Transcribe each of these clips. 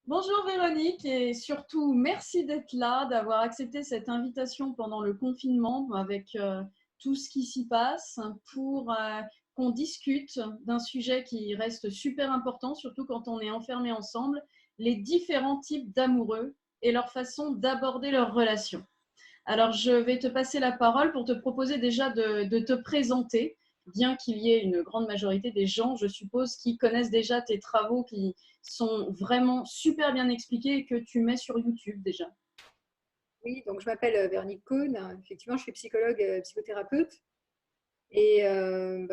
Bonjour Véronique et surtout merci d'être là, d'avoir accepté cette invitation pendant le confinement avec tout ce qui s'y passe pour qu'on discute d'un sujet qui reste super important, surtout quand on est enfermés ensemble, les différents types d'amoureux et leur façon d'aborder leurs relations. Alors, je vais te passer la parole pour te proposer déjà de te présenter, bien qu'il y ait une grande majorité des gens, je suppose, qui connaissent déjà tes travaux, qui sont vraiment super bien expliqués et que tu mets sur YouTube déjà. Oui, donc je m'appelle Véronique Cohn. Effectivement, je suis psychologue, psychothérapeute. Et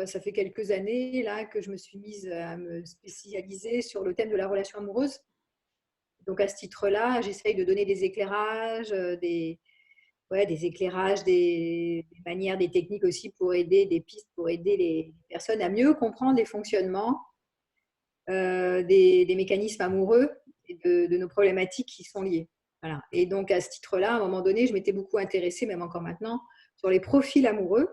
ça fait quelques années là que je me suis mise à me spécialiser sur le thème de la relation amoureuse. Donc à ce titre-là, j'essaye de donner des éclairages, des éclairages, des manières, des techniques aussi pour aider, des pistes pour aider les personnes à mieux comprendre les fonctionnements des mécanismes amoureux et de nos problématiques qui sont liées. Voilà. Et donc, à ce titre-là, à un moment donné, je m'étais beaucoup intéressée, même encore maintenant, sur les profils amoureux,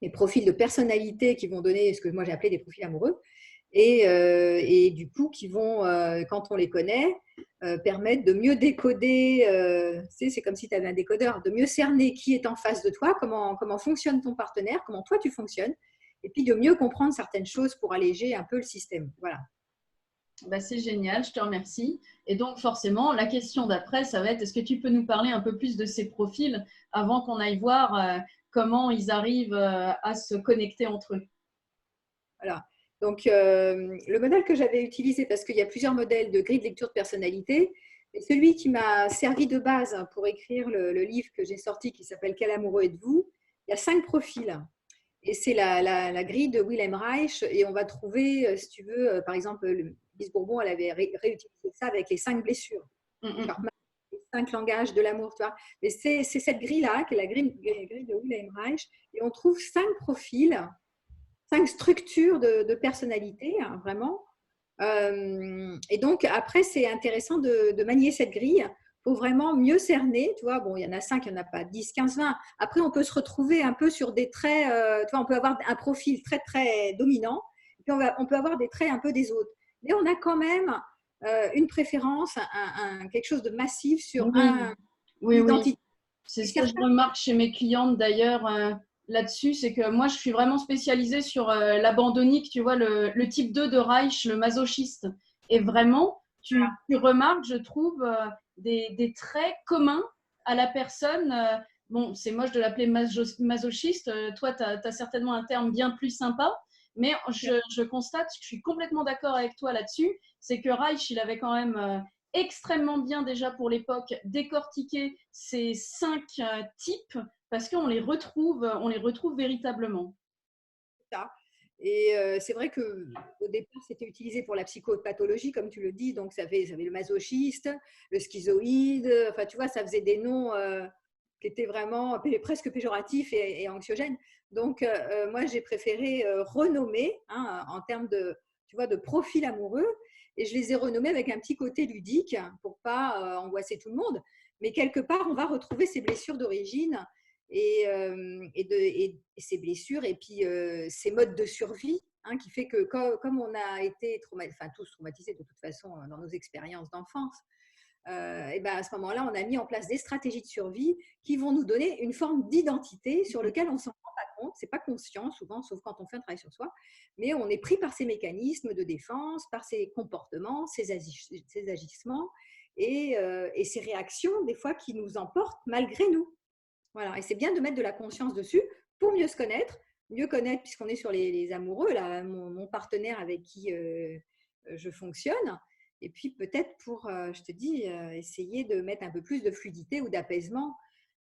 les profils de personnalité qui vont donner ce que moi j'ai appelé des profils amoureux, et du coup, qui vont, quand on les connaît, permettre de mieux décoder, c'est comme si tu avais un décodeur, de mieux cerner qui est en face de toi, comment fonctionne ton partenaire, comment toi tu fonctionnes, et puis de mieux comprendre certaines choses pour alléger un peu le système. Voilà. Bah, c'est génial, je te remercie. Et donc, forcément, la question d'après, ça va être, est-ce que tu peux nous parler un peu plus de ces profils avant qu'on aille voir comment ils arrivent à se connecter entre eux? Voilà. Donc, le modèle que j'avais utilisé, parce qu'il y a plusieurs modèles de grille de lecture de personnalité, et celui qui m'a servi de base pour écrire le livre que j'ai sorti qui s'appelle Quel amoureux êtes-vous? Il y a 5 profils. Et c'est la grille de Wilhelm Reich. Et on va trouver, si tu veux, par exemple, Lise Bourbon, elle avait réutilisé ça avec les 5 blessures. Mm, Genre, les 5 langages de l'amour, tu vois. Mais c'est cette grille-là, qui est la grille de Wilhelm Reich. Et on trouve 5 profils 5 structures de personnalité, hein, vraiment. Et donc, après, c'est intéressant de manier cette grille pour vraiment mieux cerner. Tu vois, bon, il y en a 5, il n'y en a pas 10, 15, 20. Après, on peut se retrouver un peu sur des traits. Tu vois, on peut avoir un profil très, très dominant. Et puis, on peut avoir des traits un peu des autres. Mais on a quand même une préférence, quelque chose de massif sur oui, oui, oui. l'identité. C'est Et ce que je certains, remarque chez mes clientes d'ailleurs là-dessus, c'est que moi je suis vraiment spécialisée sur l'abandonnique, tu vois, le type 2 de Reich, le masochiste. Et vraiment, tu remarques, je trouve, des traits communs à la personne. Bon, c'est moche de l'appeler masochiste, toi tu as certainement un terme bien plus sympa, mais je constate, je suis complètement d'accord avec toi là-dessus, c'est que Reich, il avait quand même extrêmement bien déjà pour l'époque décortiquer ces 5 types parce on les retrouve véritablement. ça. Et c'est vrai qu'au départ, c'était utilisé pour la psychopathologie, comme tu le dis. Donc, ça avait le masochiste, le schizoïde. Enfin, tu vois, ça faisait des noms qui étaient vraiment presque péjoratifs et anxiogènes. Donc, moi, j'ai préféré renommer en termes de, tu vois, de profil amoureux. Et je les ai renommés avec un petit côté ludique pour pas angoisser tout le monde. Mais quelque part, on va retrouver ces blessures d'origine et ces blessures et puis ces modes de survie qui fait que comme on a été tous traumatisés de toute façon dans nos expériences d'enfance, et ben à ce moment-là, on a mis en place des stratégies de survie qui vont nous donner une forme d'identité sur laquelle on ne s'en rend pas compte, c'est pas conscient souvent, sauf quand on fait un travail sur soi, mais on est pris par ces mécanismes de défense, par ces comportements, ces agissements et ces réactions des fois qui nous emportent malgré nous. Voilà. Et c'est bien de mettre de la conscience dessus pour mieux connaître puisqu'on est sur les amoureux, là, mon partenaire avec qui je fonctionne. Et puis peut-être pour, je te dis, essayer de mettre un peu plus de fluidité ou d'apaisement.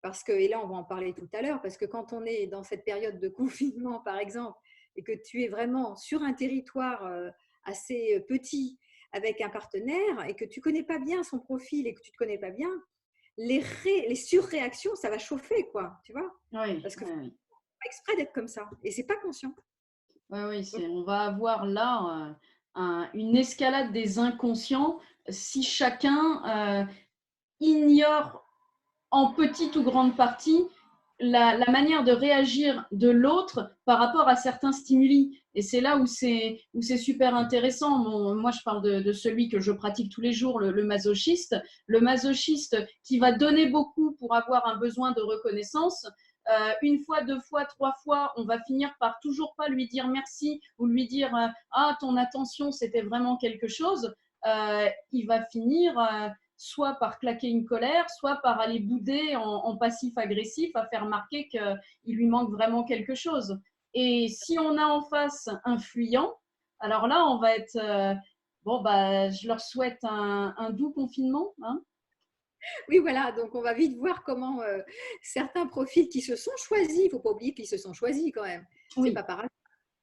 Parce que, et là on va en parler tout à l'heure, parce que quand on est dans cette période de confinement, par exemple, et que tu es vraiment sur un territoire assez petit avec un partenaire et que tu ne connais pas bien son profil et que tu ne te connais pas bien, les surréactions, ça va chauffer, quoi, tu vois. Oui, Parce que oui, faut oui. pas exprès d'être comme ça. Et c'est pas conscient. Oui, oui, Donc, on va avoir là une escalade des inconscients si chacun ignore en petite ou grande partie la manière de réagir de l'autre par rapport à certains stimuli. Et c'est là où c'est super intéressant. Moi, je parle de celui que je pratique tous les jours, le masochiste. Le masochiste qui va donner beaucoup pour avoir un besoin de reconnaissance. Une fois, deux fois, trois fois, on va finir par toujours pas lui dire merci ou lui dire ah, ton attention, c'était vraiment quelque chose. Il va finir soit par claquer une colère, soit par aller bouder en passif-agressif, à faire marquer qu'il lui manque vraiment quelque chose. Et si on a en face un fuyant, alors là, on va être bon, bah, je leur souhaite un doux confinement. Hein. Oui, voilà, donc on va vite voir comment certains profils qui se sont choisis, il ne faut pas oublier qu'ils se sont choisis quand même, c'est Oui, pas pareil,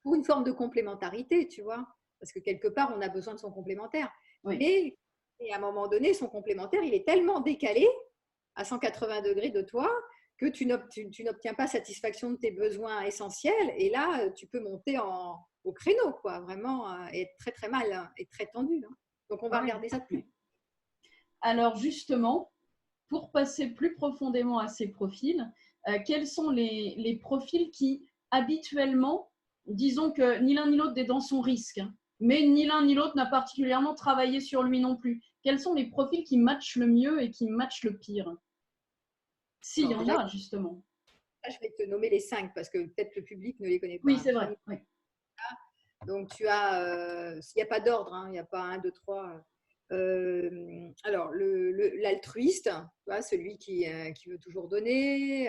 pour une forme de complémentarité, tu vois, parce que quelque part, on a besoin de son complémentaire. oui. Mais et à un moment donné, son complémentaire, il est tellement décalé à 180 degrés de toi que tu n'obtiens pas satisfaction de tes besoins essentiels. Et là, tu peux monter au créneau, quoi, vraiment, et être très, très mal hein, et très tendu. Hein. Donc, on va Oui. regarder ça de plus. Alors justement, pour passer plus profondément à ces profils, quels sont les profils qui habituellement, disons que ni l'un ni l'autre est dans son risque, hein, mais ni l'un ni l'autre n'a particulièrement travaillé sur lui non plus. Quels sont les profils qui matchent le mieux et qui matchent le pire? S'il y Alors, en déjà, a, justement. je vais te nommer les 5 parce que peut-être le public ne les connaît Oui, pas. c'est vrai. Oui. Donc, tu as, il n'y a pas d'ordre, hein, il n'y a pas un, deux, trois. Alors, l'altruiste, tu vois, celui qui veut toujours donner.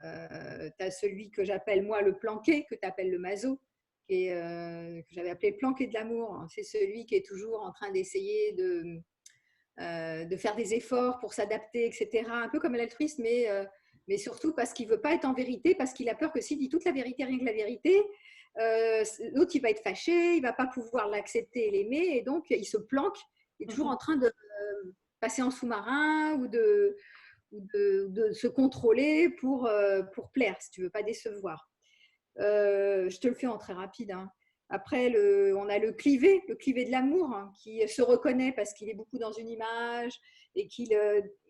Tu as celui que j'appelle moi le planqué, que tu appelles le maso, que j'avais appelé le planqué de l'amour. C'est celui qui est toujours en train d'essayer de faire des efforts pour s'adapter, etc. Un peu comme l'altruiste, mais surtout parce qu'il ne veut pas être en vérité, parce qu'il a peur que s'il dit toute la vérité, rien que la vérité, l'autre il va être fâché, il ne va pas pouvoir l'accepter et l'aimer, et donc il se planque, il est toujours en train de passer en sous-marin ou de se contrôler pour plaire, si tu ne veux pas décevoir. Je te le fais en très rapide. Hein. Après, on a le clivé de l'amour, hein, qui se reconnaît parce qu'il est beaucoup dans une image et qu'il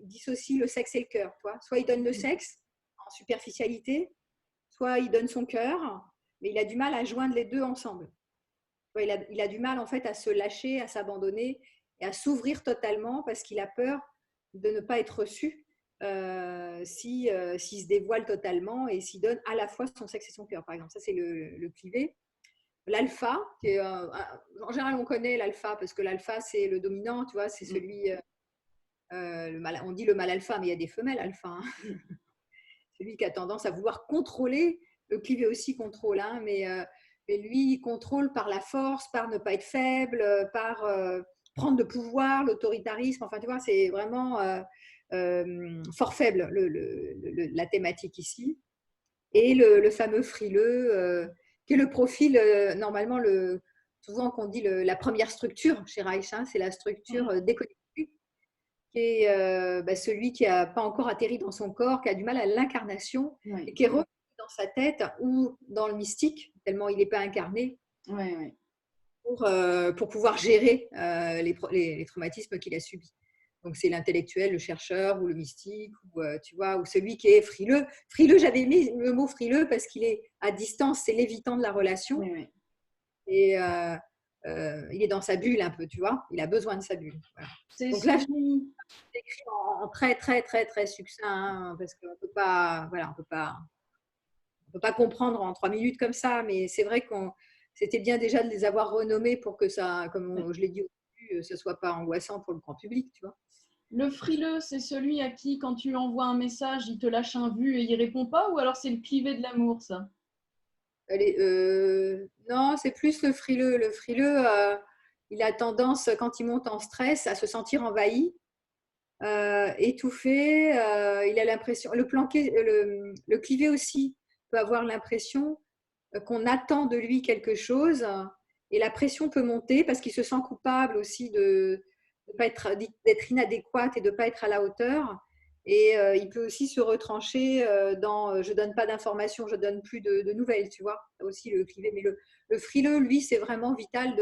dissocie le sexe et le cœur. Toi. Soit il donne le sexe en superficialité, soit il donne son cœur, mais il a du mal à joindre les deux ensemble. Il a du mal en fait à se lâcher, à s'abandonner et à s'ouvrir totalement parce qu'il a peur de ne pas être reçu s'il se dévoile totalement et s'il donne à la fois son sexe et son cœur, par exemple. Ça, c'est le clivé. L'alpha, en général, on connaît l'alpha parce que l'alpha, c'est le dominant, tu vois, c'est celui, on dit le mâle alpha, mais il y a des femelles alpha. Hein. Celui qui a tendance à vouloir contrôler. Le clivé aussi contrôle, hein, mais lui, il contrôle par la force, par ne pas être faible, par prendre le pouvoir, l'autoritarisme. Enfin, tu vois, c'est vraiment fort faible la thématique ici. Et le fameux frileux, qui est le profil, normalement, souvent qu'on dit la première structure chez Reich, hein, c'est la structure déconnectée, qui est celui qui n'a pas encore atterri dans son corps, qui a du mal à l'incarnation, Oui. et qui est revenu dans sa tête ou dans le mystique, tellement il n'est pas incarné, Oui, oui. pour pouvoir gérer les traumatismes qu'il a subis. Donc, c'est l'intellectuel, le chercheur ou le mystique, ou, tu vois, ou celui qui est frileux. Frileux, j'avais mis le mot frileux parce qu'il est à distance, c'est l'évitant de la relation. Oui, oui. Et il est dans sa bulle un peu, tu vois. Il a besoin de sa bulle. Voilà. C'est Donc là, je celui. l'écris en très, très, très, très succinct, hein, parce qu'on peut pas, voilà, on peut pas comprendre en 3 minutes comme ça. Mais c'est vrai qu'on c'était bien déjà de les avoir renommés pour que ça, comme je l'ai dit au début, ce soit pas angoissant pour le grand public, tu vois. Le frileux, c'est celui à qui, quand tu envoies un message, il te lâche un vu et il répond pas, ou alors c'est le clivé de l'amour, ça? Allez, non, c'est plus le frileux. Le frileux, il a tendance, quand il monte en stress, à se sentir envahi, étouffé. Il a l'impression, le clivé aussi peut avoir l'impression qu'on attend de lui quelque chose, et la pression peut monter parce qu'il se sent coupable aussi d'être inadéquate et de ne pas être à la hauteur. Et il peut aussi se retrancher dans je donne pas d'informations, je donne plus de nouvelles, tu vois. Aussi le clivé, mais le frileux, lui, c'est vraiment vital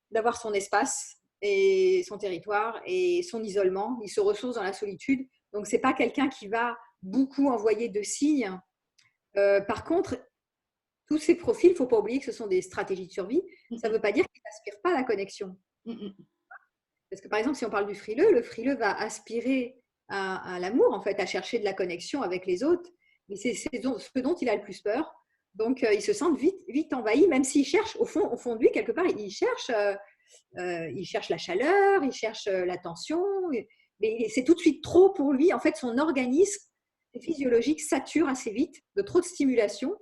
d'avoir son espace et son territoire et son isolement. Il se ressource dans la solitude. Donc c'est pas quelqu'un qui va beaucoup envoyer de signes. Par contre, tous ces profils, il ne faut pas oublier que ce sont des stratégies de survie. Ça ne veut pas dire qu'ils n'aspirent pas à la connexion. Parce que par exemple, si on parle du frileux, le frileux va aspirer à l'amour, en fait, à chercher de la connexion avec les autres. Mais c'est ce dont il a le plus peur. Donc, il se sent vite envahi, même s'il cherche, au fond de lui, quelque part, il cherche la chaleur, il cherche l'attention. Mais c'est tout de suite trop pour lui. En fait, son organisme physiologique sature assez vite de trop de stimulation.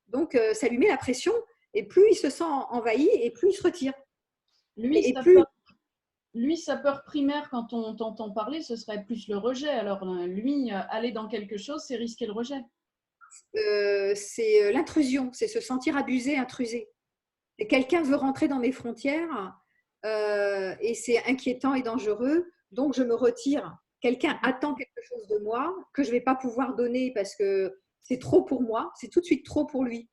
Donc, ça lui met la pression. Et plus il se sent envahi, et plus il se retire. Lui, sa peur primaire, quand on t'entend parler, ce serait plus le rejet. Alors, lui, aller dans quelque chose, c'est risquer le rejet. C'est l'intrusion, c'est se sentir abusé, intrusé. Et quelqu'un veut rentrer dans mes frontières et c'est inquiétant et dangereux, donc je me retire. Quelqu'un attend quelque chose de moi que je ne vais pas pouvoir donner parce que c'est trop pour moi, c'est tout de suite trop pour lui.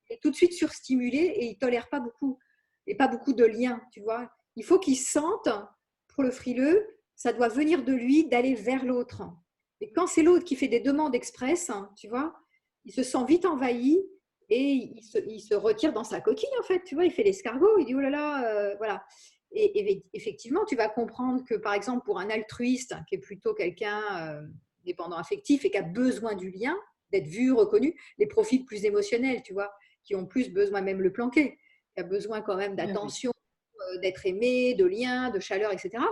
Il est tout de suite surstimulé et il ne tolère pas beaucoup, et pas beaucoup de liens, tu vois. Il faut qu'il sente, pour le frileux, ça doit venir de lui d'aller vers l'autre. Et quand c'est l'autre qui fait des demandes express, tu vois, il se sent vite envahi et il se retire dans sa coquille, en fait, tu vois, il fait l'escargot, il dit oh là là, voilà. Et effectivement, tu vas comprendre que, par exemple, pour un altruiste, qui est plutôt quelqu'un dépendant affectif et qui a besoin du lien, d'être vu, reconnu, les profils plus émotionnels, tu vois, qui ont plus besoin, même le planqué, qui a besoin quand même d'attention, d'être aimé, de lien, de chaleur, etc.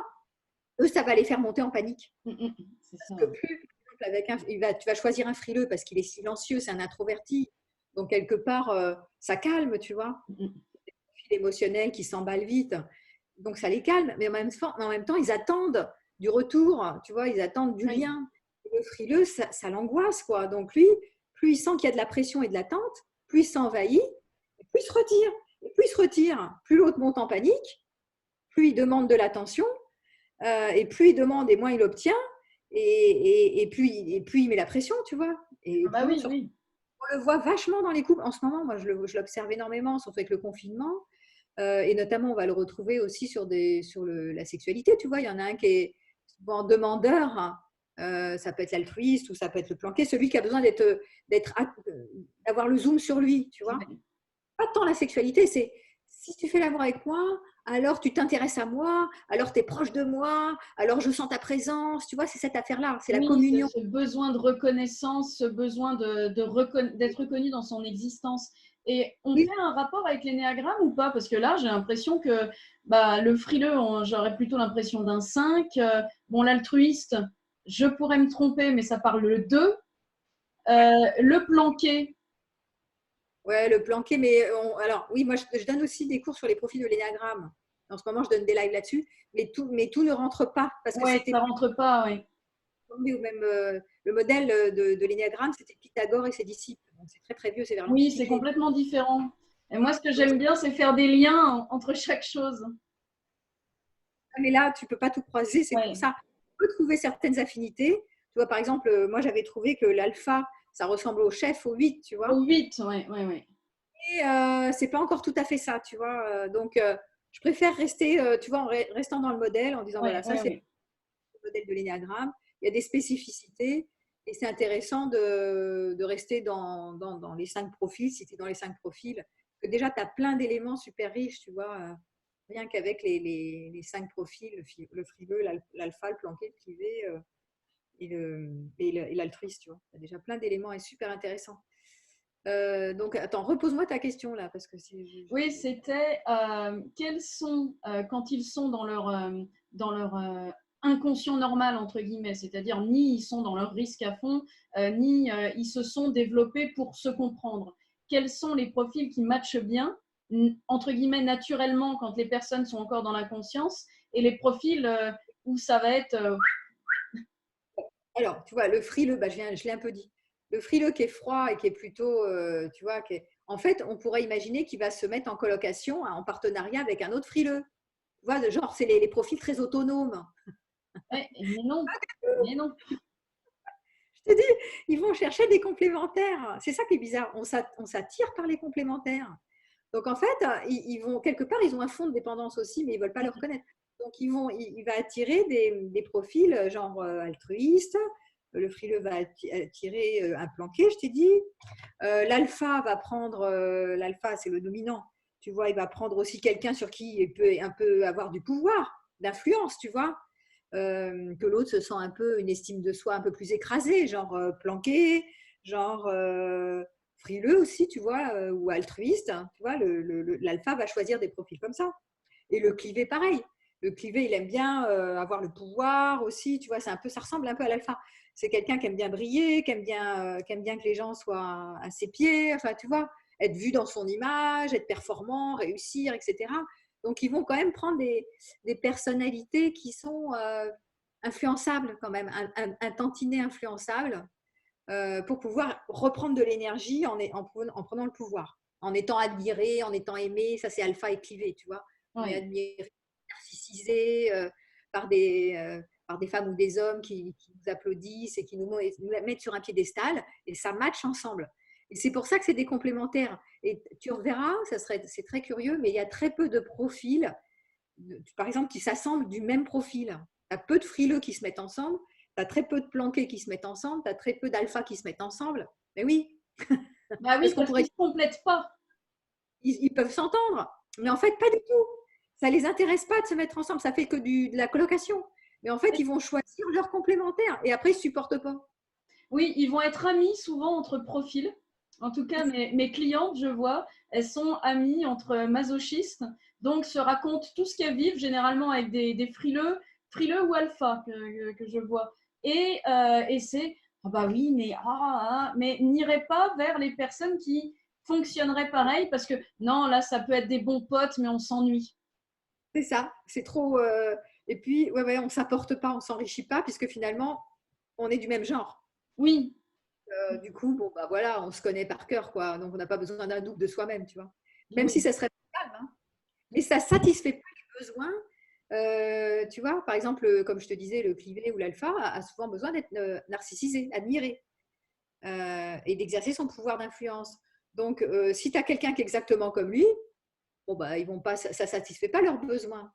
Eux, ça va les faire monter en panique. Parce que plus, avec tu vas choisir un frileux parce qu'il est silencieux, c'est un introverti. Donc, quelque part, ça calme, tu vois. Des profils émotionnels qui s'emballent vite. Donc, ça les calme. Mais en même temps, ils attendent du retour, tu vois, ils attendent du lien. Et le frileux, ça l'angoisse, quoi. Donc, lui, plus il sent qu'il y a de la pression et de l'attente, plus il s'envahit, plus il se retire. Et plus il se retire, plus l'autre monte en panique, plus il demande de l'attention, et plus il demande et moins il obtient, et plus il met la pression, tu vois. Et bah oui. On le voit vachement dans les couples. En ce moment, moi, je l'observe énormément, surtout avec le confinement. Et notamment, on va le retrouver aussi sur la sexualité, tu vois. Il y en a un qui est souvent demandeur, hein. Ça peut être l'altruiste ou ça peut être le planqué, celui qui a besoin d'avoir le zoom sur lui, tu vois. Pas tant la sexualité, c'est si tu fais l'amour avec moi, alors tu t'intéresses à moi, alors tu es proche de moi, alors je sens ta présence, tu vois, c'est cette affaire-là, c'est la communion. Ce besoin de reconnaissance, ce besoin d'être reconnu dans son existence. Et on fait un rapport avec l'énéagramme ou pas? Parce que là, j'ai l'impression que le frileux, j'aurais plutôt l'impression d'un 5. Bon, l'altruiste, je pourrais me tromper, mais ça parle le 2. Le planqué. Ouais, le planqué, mais alors oui, moi je donne aussi des cours sur les profils de l'énéagramme. En ce moment, je donne des lives là-dessus, mais tout ne rentre pas. Parce que ça rentre pas, oui. Ou même le modèle de l'énéagramme, c'était Pythagore et ses disciples. Donc c'est très très vieux, c'est vers Oui, l'Antiquité. c'est complètement différent. Et moi, ce que j'aime bien, c'est faire des liens entre chaque chose. Mais là, tu ne peux pas tout croiser, c'est pour ça. Tu peux trouver certaines affinités. Tu vois, par exemple, moi, j'avais trouvé que l'alpha, ça ressemble au chef, au 8, tu vois. Au 8, oui. Et c'est pas encore tout à fait ça, tu vois. Donc, je préfère rester, tu vois, en restant dans le modèle, en disant, voilà, ça, c'est le modèle de l'énéagramme. Il y a des spécificités. Et c'est intéressant de rester dans les 5 profils, si tu es dans les 5 profils. Parce que déjà, tu as plein d'éléments super riches, tu vois. Rien qu'avec les 5 profils, le frileux, l'alpha, le planqué, le privé et l'altruiste, tu vois. Tu as déjà plein d'éléments et super intéressants. Donc, attends, repose-moi ta question là. Parce que oui, c'était quels sont, quand ils sont dans leur inconscient normal, entre guillemets, c'est-à-dire ni ils sont dans leur risque à fond, ni ils se sont développés pour se comprendre. Quels sont les profils qui matchent bien, entre guillemets, naturellement, quand les personnes sont encore dans l'inconscience, et les profils où ça va être… Alors, tu vois, le frileux, je l'ai un peu dit. Le frileux qui est froid et qui est plutôt, tu vois, en fait, on pourrait imaginer qu'il va se mettre en colocation, en partenariat avec un autre frileux. Tu vois, genre, c'est les profils très autonomes. Mais non. Je te dis, ils vont chercher des complémentaires. C'est ça qui est bizarre. On s'attire par les complémentaires. Donc, en fait, ils vont, quelque part, ils ont un fond de dépendance aussi, mais ils ne veulent pas le reconnaître. Donc, il va attirer des profils genre altruistes, le frileux va attirer un planqué, je t'ai dit. L'alpha va prendre, l'alpha c'est le dominant, tu vois, il va prendre aussi quelqu'un sur qui il peut un peu avoir du pouvoir, d'influence, tu vois. Que l'autre se sent un peu une estime de soi un peu plus écrasée, genre planqué, genre frileux aussi, tu vois, ou altruiste. Hein, tu vois, l'alpha va choisir des profils comme ça. Et le clivé, pareil. Le clivé, il aime bien avoir le pouvoir aussi, tu vois, c'est un peu, ça ressemble un peu à l'alpha. C'est quelqu'un qui aime bien briller, qui aime bien que les gens soient à ses pieds, enfin, tu vois, être vu dans son image, être performant, réussir, etc. Donc, ils vont quand même prendre des personnalités qui sont influençables quand même, un tantinet influençable pour pouvoir reprendre de l'énergie en prenant le pouvoir, en étant admiré, en étant aimé. Ça, c'est alpha et clivé, tu vois. On est Oui. admiré, narcissisé par, par des femmes ou des hommes qui nous applaudissent et qui nous mettent sur un piédestal, et ça match ensemble. Et c'est pour ça que c'est des complémentaires. Et tu reverras, c'est très curieux, mais il y a très peu de profils, par exemple, qui s'assemblent du même profil. Il y a peu de frileux qui se mettent ensemble, tu as très peu de planqués qui se mettent ensemble, tu as très peu d'alphas qui se mettent ensemble. Mais oui, Bah oui, parce qu'on parce pourrait, qu'ils ne se complètent pas. ils peuvent s'entendre, mais en fait, pas du tout. Ça ne les intéresse pas de se mettre ensemble, ça fait que de la colocation. Mais en fait, ils vont choisir leur complémentaire et après, ils ne supportent pas. Oui, ils vont être amis souvent entre profils. En tout cas, mes clientes, je vois, elles sont amies entre masochistes, donc se racontent tout ce qu'elles vivent, généralement avec des frileux, frileux ou alpha que je vois. Et c'est, ah bah oui, mais n'irait pas vers les personnes qui fonctionneraient pareil, parce que non, là, ça peut être des bons potes, mais on s'ennuie. C'est ça, c'est trop. Et puis, ouais, on ne s'apporte pas, on ne s'enrichit pas, puisque finalement, on est du même genre. Oui, Du coup, bon, bah voilà, on se connaît par cœur, quoi. Donc, on n'a pas besoin d'un double de soi-même, tu vois. Même si oui, ça serait calme, hein. Mais ça ne satisfait pas les besoins. Tu vois, par exemple, comme je te disais, le clivé ou l'alpha a souvent besoin d'être narcissisé, admiré et d'exercer son pouvoir d'influence. Donc, si tu as quelqu'un qui est exactement comme lui, bon, bah, ils vont pas, ça ne satisfait pas leurs besoins.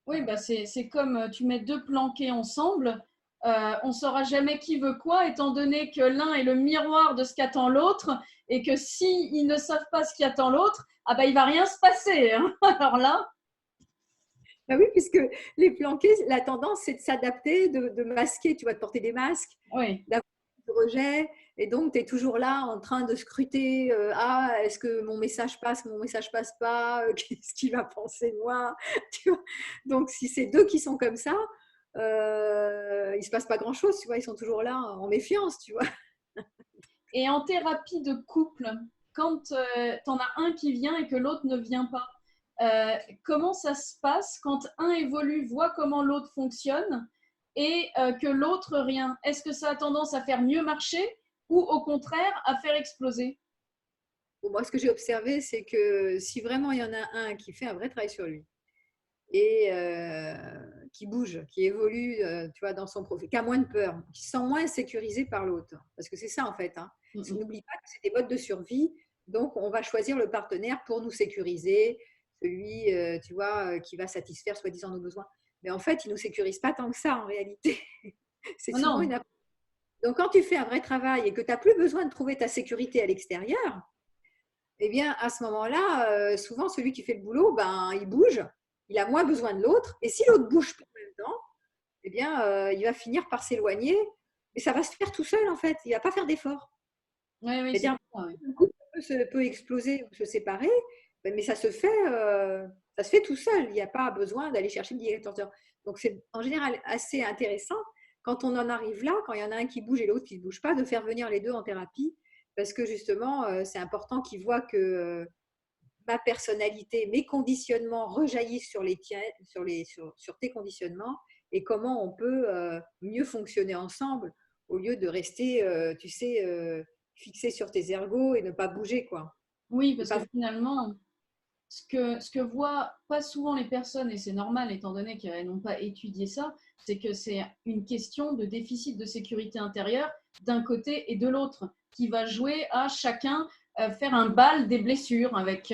oui, bah c'est comme tu mets deux planqués ensemble, on ne saura jamais qui veut quoi, étant donné que l'un est le miroir de ce qu'attend l'autre, et que si ils ne savent pas ce qu'attend l'autre, ah bah il va rien se passer. Hein. Alors là, Ah oui, puisque les planqués, la tendance, c'est de s'adapter, de masquer, tu vois, de porter des masques, oui, d'avoir du rejet. Et donc, tu es toujours là en train de scruter ah, est-ce que mon message passe pas qu'est-ce qu'il va penser de moi tu vois. Donc, si c'est deux qui sont comme ça, il ne se passe pas grand-chose, tu vois, ils sont toujours là en méfiance, tu vois. et en thérapie de couple, quand tu en as un qui vient et que l'autre ne vient pas, comment ça se passe quand un évolue, voit comment l'autre fonctionne et que l'autre rien? Est-ce que ça a tendance à faire mieux marcher ou au contraire à faire exploser? Bon, moi, ce que j'ai observé, c'est que si vraiment il y en a un qui fait un vrai travail sur lui, et qui bouge, qui évolue, tu vois, dans son profil, qui a moins de peur, qui se sent moins sécurisé par l'autre. Parce que c'est ça, en fait. Hein. N'oublie pas que c'est des modes de survie. Donc, on va choisir le partenaire pour nous sécuriser, celui, tu vois, qui va satisfaire soi-disant nos besoins. Mais en fait, il ne nous sécurise pas tant que ça, en réalité. C'est Oh souvent non, une. Donc, quand tu fais un vrai travail et que tu n'as plus besoin de trouver ta sécurité à l'extérieur, eh bien, à ce moment-là, souvent, celui qui fait le boulot, ben, il bouge, il a moins besoin de l'autre. Et si l'autre bouge pas en même temps, eh bien, il va finir par s'éloigner. Et ça va se faire tout seul, en fait. Il ne va pas faire d'effort. oui, oui, c'est C'est-à-dire, ça. Oui. le couple peut exploser ou se séparer, mais ça se fait tout seul. Il n'y a pas besoin d'aller chercher le directeur. Donc, c'est en général assez intéressant quand on en arrive là, quand il y en a un qui bouge et l'autre qui ne bouge pas, de faire venir les deux en thérapie. Parce que justement, c'est important qu'ils voient que ma personnalité, mes conditionnements rejaillissent sur les tiens, sur tes conditionnements, et comment on peut mieux fonctionner ensemble au lieu de rester, tu sais, fixé sur tes ergots et ne pas bouger, quoi. Oui, Ne parce que pas... finalement, ce que voient pas souvent les personnes, et c'est normal étant donné qu'elles n'ont pas étudié ça, c'est que c'est une question de déficit de sécurité intérieure d'un côté et de l'autre, qui va jouer à chacun faire un bal des blessures avec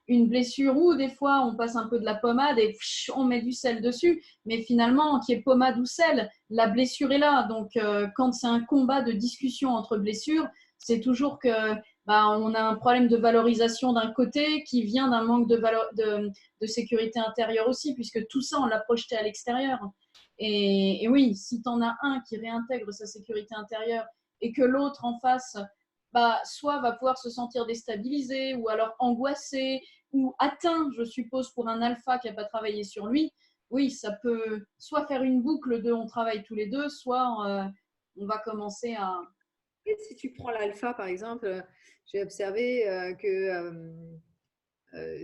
une blessure où des fois on passe un peu de la pommade et on met du sel dessus, mais finalement, qu'il y ait pommade ou sel, la blessure est là. Donc, quand c'est un combat de discussion entre blessures, c'est toujours que on a un problème de valorisation d'un côté qui vient d'un manque de sécurité intérieure aussi, puisque tout ça, on l'a projeté à l'extérieur. Et oui, si tu en as un qui réintègre sa sécurité intérieure et que l'autre en face, soit va pouvoir se sentir déstabilisé ou alors angoissé ou atteint, je suppose, pour un alpha qui n'a pas travaillé sur lui, oui, ça peut soit faire une boucle de on travaille tous les deux, soit on va commencer à… Et si tu prends l'alpha, par exemple, j'ai observé que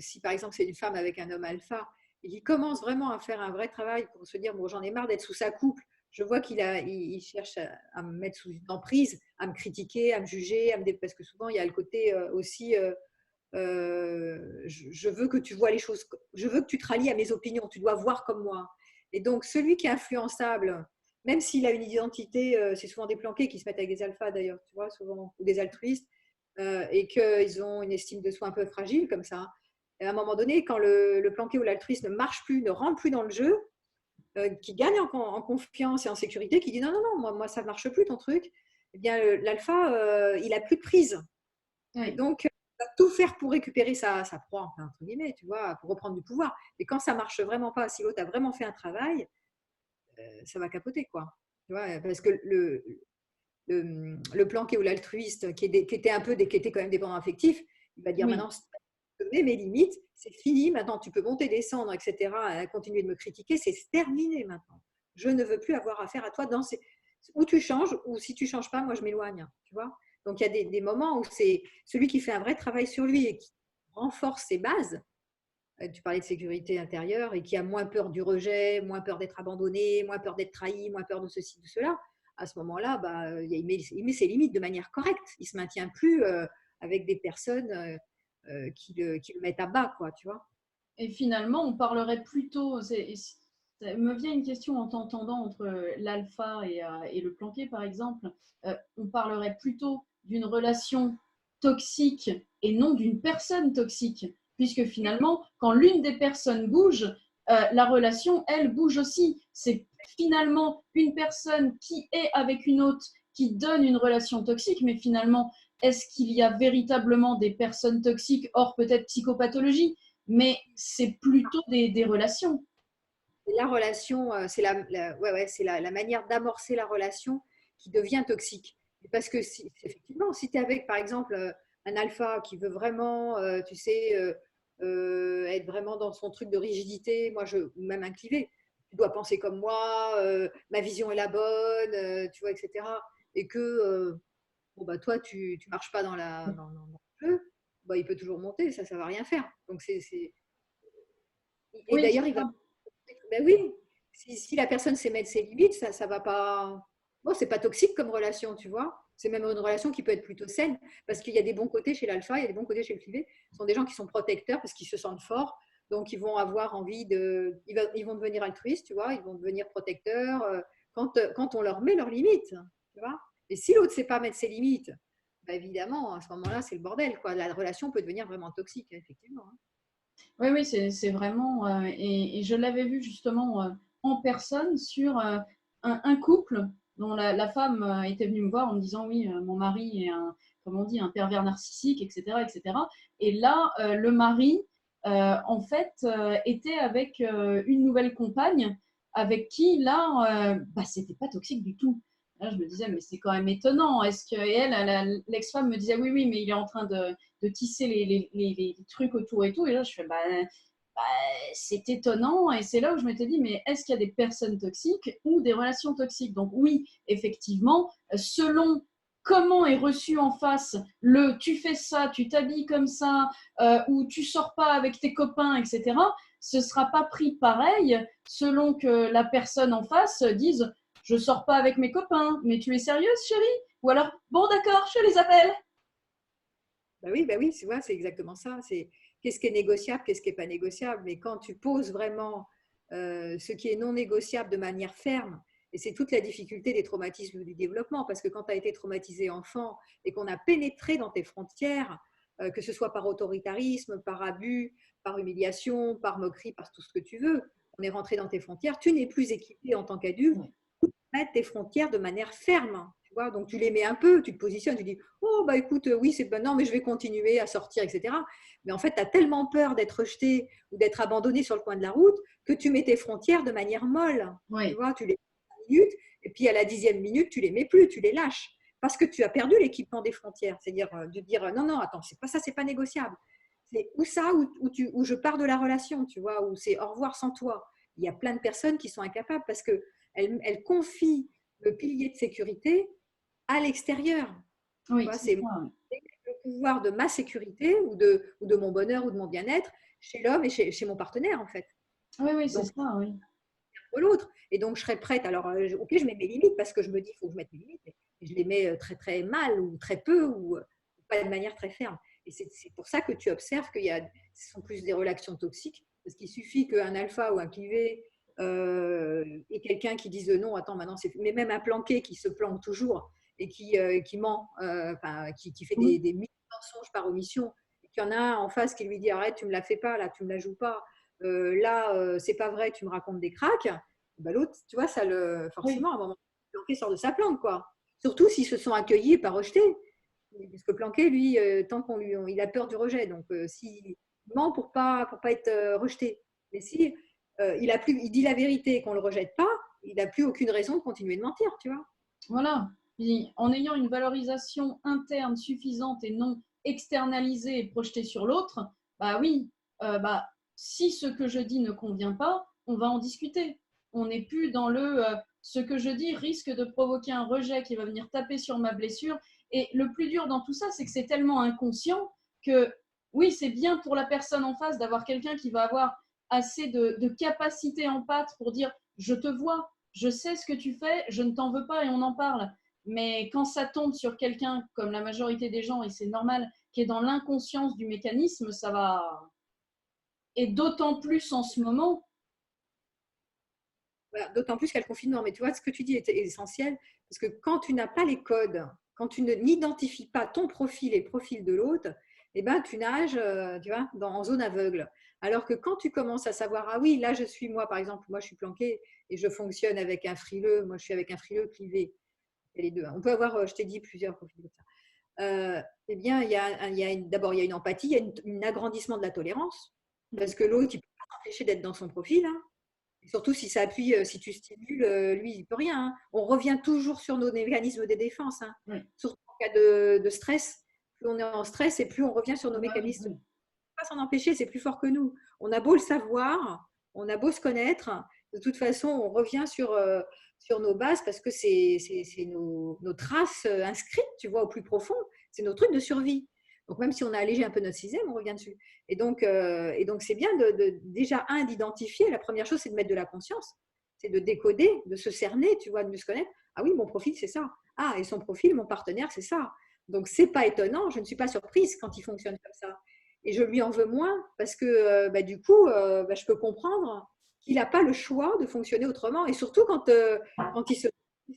si par exemple c'est une femme avec un homme alpha et qui commence vraiment à faire un vrai travail pour se dire bon, j'en ai marre d'être sous sa coupe, je vois il cherche à me mettre sous une emprise, à me critiquer, à me juger, parce que souvent il y a le côté aussi je veux que tu vois les choses, je veux que tu te rallies à mes opinions, tu dois voir comme moi. Et donc celui qui est influençable, même s'il a une identité, c'est souvent des planqués qui se mettent avec des alphas d'ailleurs, tu vois, souvent, ou des altruistes, et qu'ils ont une estime de soi un peu fragile comme ça. Et à un moment donné, quand le planqué ou l'altruiste ne marche plus, ne rentre plus dans le jeu, qui gagne en confiance et en sécurité, qui dit non, non, non, moi ça ne marche plus ton truc, eh bien l'alpha, il n'a plus de prise. Et Oui. donc, il va tout faire pour récupérer sa proie, enfin, entre guillemets, tu vois, pour reprendre du pouvoir. Et quand ça marche vraiment pas, si l'autre a vraiment fait un travail, ça va capoter, quoi. Tu vois, parce que le planqué ou l'altruiste qui était un peu, qui était quand même dépendant affectif, il va dire Oui. maintenant, je mets mes limites, c'est fini, maintenant tu peux monter, descendre, etc., continuer de me critiquer, c'est terminé maintenant. Je ne veux plus avoir affaire à toi où tu changes, ou si tu changes pas, moi je m'éloigne, tu vois. Donc il y a des moments où c'est celui qui fait un vrai travail sur lui et qui renforce ses bases. Tu parlais de sécurité intérieure et qui a moins peur du rejet, moins peur d'être abandonné, moins peur d'être trahi, moins peur de ceci, de cela. À ce moment-là, il met ses limites de manière correcte. Il ne se maintient plus avec des personnes qui le mettent à bas, quoi, tu vois. Et finalement, on parlerait plutôt, ça me vient une question en t'entendant entre l'alpha et le planqué, par exemple, on parlerait plutôt d'une relation toxique et non d'une personne toxique, puisque finalement, quand l'une des personnes bouge, la relation, elle, bouge aussi. C'est finalement une personne qui est avec une autre qui donne une relation toxique, mais finalement, est-ce qu'il y a véritablement des personnes toxiques hors peut-être psychopathologie, mais c'est plutôt des relations. La relation, c'est ouais, ouais, c'est la manière d'amorcer la relation qui devient toxique. Parce que effectivement, si tu es avec, par exemple, un alpha qui veut vraiment, tu sais, être vraiment dans son truc de rigidité, ou même un clivé, tu dois penser comme moi, ma vision est la bonne, tu vois, etc. Et que bon, toi, tu ne marches pas dans le jeu, il peut toujours monter, ça ne va rien faire. Donc, et Oui, d'ailleurs, il va ben oui, si la personne sait mettre ses limites, ça va pas. Bon, c'est pas toxique comme relation, tu vois. C'est même une relation qui peut être plutôt saine parce qu'il y a des bons côtés chez l'alpha, il y a des bons côtés chez le privé. Ce sont des gens qui sont protecteurs parce qu'ils se sentent forts, donc ils vont avoir envie de. Ils vont devenir altruistes, tu vois. Ils vont devenir protecteurs quand on leur met leurs limites, tu vois. Et si l'autre ne sait pas mettre ses limites, ben évidemment, à ce moment-là, c'est le bordel, quoi. La relation peut devenir vraiment toxique, effectivement. oui, oui, c'est vraiment. Et je l'avais vu justement en personne sur un couple dont la femme était venue me voir en me disant oui, mon mari est comme on dit, un pervers narcissique, etc., etc. Et là, le mari, en fait, était avec une nouvelle compagne avec qui, là, c'était pas toxique du tout. Là, je me disais, mais c'est quand même étonnant. Est-ce que et l'ex-femme me disait oui, oui, mais il est en train de tisser les trucs autour et tout. Et là, je fais, c'est étonnant. Et c'est là où je m'étais dit, mais est-ce qu'il y a des personnes toxiques ou des relations toxiques? Donc oui, effectivement, selon comment est reçu en face tu fais ça, tu t'habilles comme ça, ou tu sors pas avec tes copains, etc., ce sera pas pris pareil selon que la personne en face dise, je sors pas avec mes copains, mais tu es sérieuse, chérie? Ou alors, bon, d'accord, je les appelle. Bah oui, tu vois, c'est exactement ça. C'est qu'est-ce qui est négociable, qu'est-ce qui n'est pas négociable. Mais quand tu poses vraiment ce qui est non négociable de manière ferme, et c'est toute la difficulté des traumatismes du développement, parce que quand tu as été traumatisé enfant et qu'on a pénétré dans tes frontières, que ce soit par autoritarisme, par abus, par humiliation, par moquerie, par tout ce que tu veux. On est rentré dans tes frontières. Tu n'es plus équipé en tant qu'adulte pour mettre tes frontières de manière ferme. Tu vois, donc tu les mets un peu, tu te positionnes, tu dis oh bah écoute, oui c'est bon, non mais je vais continuer à sortir, etc. Mais en fait, tu as tellement peur d'être rejeté ou d'être abandonné sur le coin de la route que tu mets tes frontières de manière molle. Tu vois, tu les mets 5 minutes et puis à la 10e minute, tu les mets plus, tu les lâches parce que tu as perdu l'équipement des frontières. C'est-à-dire de dire non, non, attends, c'est pas ça, c'est pas négociable. C'est ou ça, où je pars de la relation, tu vois, où c'est au revoir sans toi. Il y a plein de personnes qui sont incapables parce qu'elles confient le pilier de sécurité à l'extérieur. Oui, C'est ça, le pouvoir de ma sécurité ou de mon bonheur ou de mon bien-être chez l'homme et chez mon partenaire, en fait. oui, oui, c'est Donc, ça, oui. pour l'autre. Et donc, je serais prête. Alors, ok, je mets mes limites parce que je me dis, il faut que je mette mes limites, mais je les mets très, très mal ou très peu ou pas de manière très ferme. Et c'est pour ça que tu observes ce sont plus des relations toxiques parce qu'il suffit qu'un alpha ou un clivé et quelqu'un qui dise non, attends, maintenant, mais même un planqué qui se planque toujours et qui ment, qui fait Oui, des mensonges par omission, et qu'il y en a un en face qui lui dit arrête, tu me la fais pas, là, tu me la joues pas, là, c'est pas vrai, tu me racontes des cracks, ben, l'autre, tu vois, oui, forcément, à un moment, Planqué sort de sa planque, quoi. Surtout s'ils se sont accueillis et pas rejetés. Parce que Planqué, lui, tant il a peur du rejet, donc s'il ment pour pas être rejeté. Mais si il dit la vérité et qu'on le rejette pas, il n'a plus aucune raison de continuer de mentir, tu vois. voilà. Puis, en ayant une valorisation interne suffisante et non externalisée et projetée sur l'autre, bah oui, bah, si ce que je dis ne convient pas, on va en discuter. On n'est plus dans ce que je dis risque de provoquer un rejet qui va venir taper sur ma blessure. Et le plus dur dans tout ça, c'est que c'est tellement inconscient que oui, c'est bien pour la personne en face d'avoir quelqu'un qui va avoir assez de capacité en patte pour dire je te vois, je sais ce que tu fais, je ne t'en veux pas et on en parle. Mais quand ça tombe sur quelqu'un, comme la majorité des gens, et c'est normal, qui est dans l'inconscience du mécanisme, ça va. Et d'autant plus en ce moment. Voilà, d'autant plus qu'elle confine. Non, mais tu vois, ce que tu dis est essentiel, parce que quand tu n'as pas les codes, quand tu n'identifies pas ton profil et le profil de l'autre, eh ben, tu nages tu vois, en zone aveugle. Alors que quand tu commences à savoir, ah oui, là je suis moi, par exemple, moi je suis planquée et je fonctionne avec un frileux, moi je suis avec un frileux clivé, et les deux. On peut avoir, je t'ai dit, plusieurs profils comme ça. Eh bien, d'abord, il y a une empathie, il y a un agrandissement de la tolérance, parce que l'autre, il ne peut pas s'empêcher d'être dans son profil, hein. Surtout si ça appuie, si tu stimules, lui, il ne peut rien, hein. On revient toujours sur nos mécanismes de défense, hein. Oui. Surtout en cas de stress. Plus on est en stress et plus on revient sur nos mécanismes. On ne peut pas s'en empêcher, c'est plus fort que nous. On a beau le savoir, on a beau se connaître, de toute façon, on revient sur nos bases parce que c'est nos traces inscrites, tu vois, au plus profond. C'est nos trucs de survie. Donc, même si on a allégé un peu notre sixième, on revient dessus. Et donc c'est bien déjà, d'identifier. La première chose, c'est de mettre de la conscience. C'est de décoder, de se cerner, tu vois, de mieux se connaître. Ah oui, mon profil, c'est ça. Ah, et son profil, mon partenaire, c'est ça. Donc, c'est pas étonnant. Je ne suis pas surprise quand il fonctionne comme ça. Et je lui en veux moins parce que du coup, je peux comprendre qu'il n'a pas le choix de fonctionner autrement. Et surtout quand il se...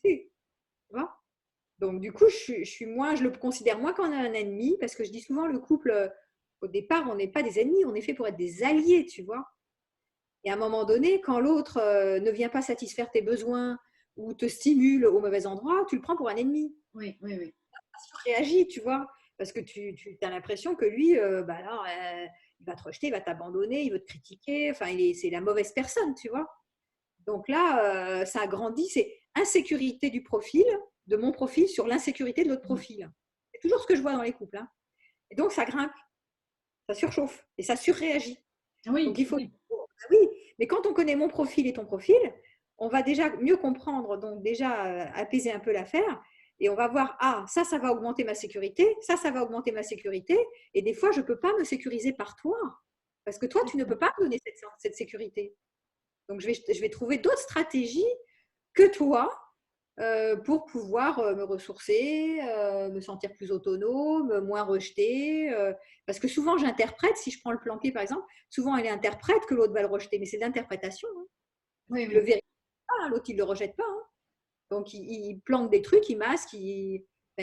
Tu vois. Donc, du coup, je le considère moins comme un ennemi parce que je dis souvent, le couple, au départ, on n'est pas des ennemis, on est fait pour être des alliés, tu vois. Et à un moment donné, quand l'autre ne vient pas satisfaire tes besoins ou te stimule au mauvais endroit, tu le prends pour un ennemi. Oui, oui, oui. Tu réagis, tu vois, parce que tu as l'impression que lui, il va te rejeter, il va t'abandonner, il veut te critiquer, enfin, c'est la mauvaise personne, tu vois. Donc là, ça agrandit, c'est insécurité du profil, de mon profil sur l'insécurité de l'autre profil. C'est toujours ce que je vois dans les couples, hein. Et donc, ça grimpe, ça surchauffe et ça surréagit. Oui, Donc, il faut. oui. Oui, mais quand on connaît mon profil et ton profil, on va déjà mieux comprendre, donc déjà apaiser un peu l'affaire. Et on va voir, ah, ça va augmenter ma sécurité, ça va augmenter ma sécurité. Et des fois, je ne peux pas me sécuriser par toi. Parce que toi, tu ne peux pas me donner cette sécurité. Donc, je vais trouver d'autres stratégies que toi pour pouvoir me ressourcer, me sentir plus autonome, moins rejetée. Parce que souvent, j'interprète, si je prends le planqué par exemple, souvent elle interprète que l'autre va le rejeter, mais c'est de l'interprétation, hein. Oui, Il le oui. vérifie pas, l'autre il ne le rejette pas, hein. Donc il planque des trucs, il masque,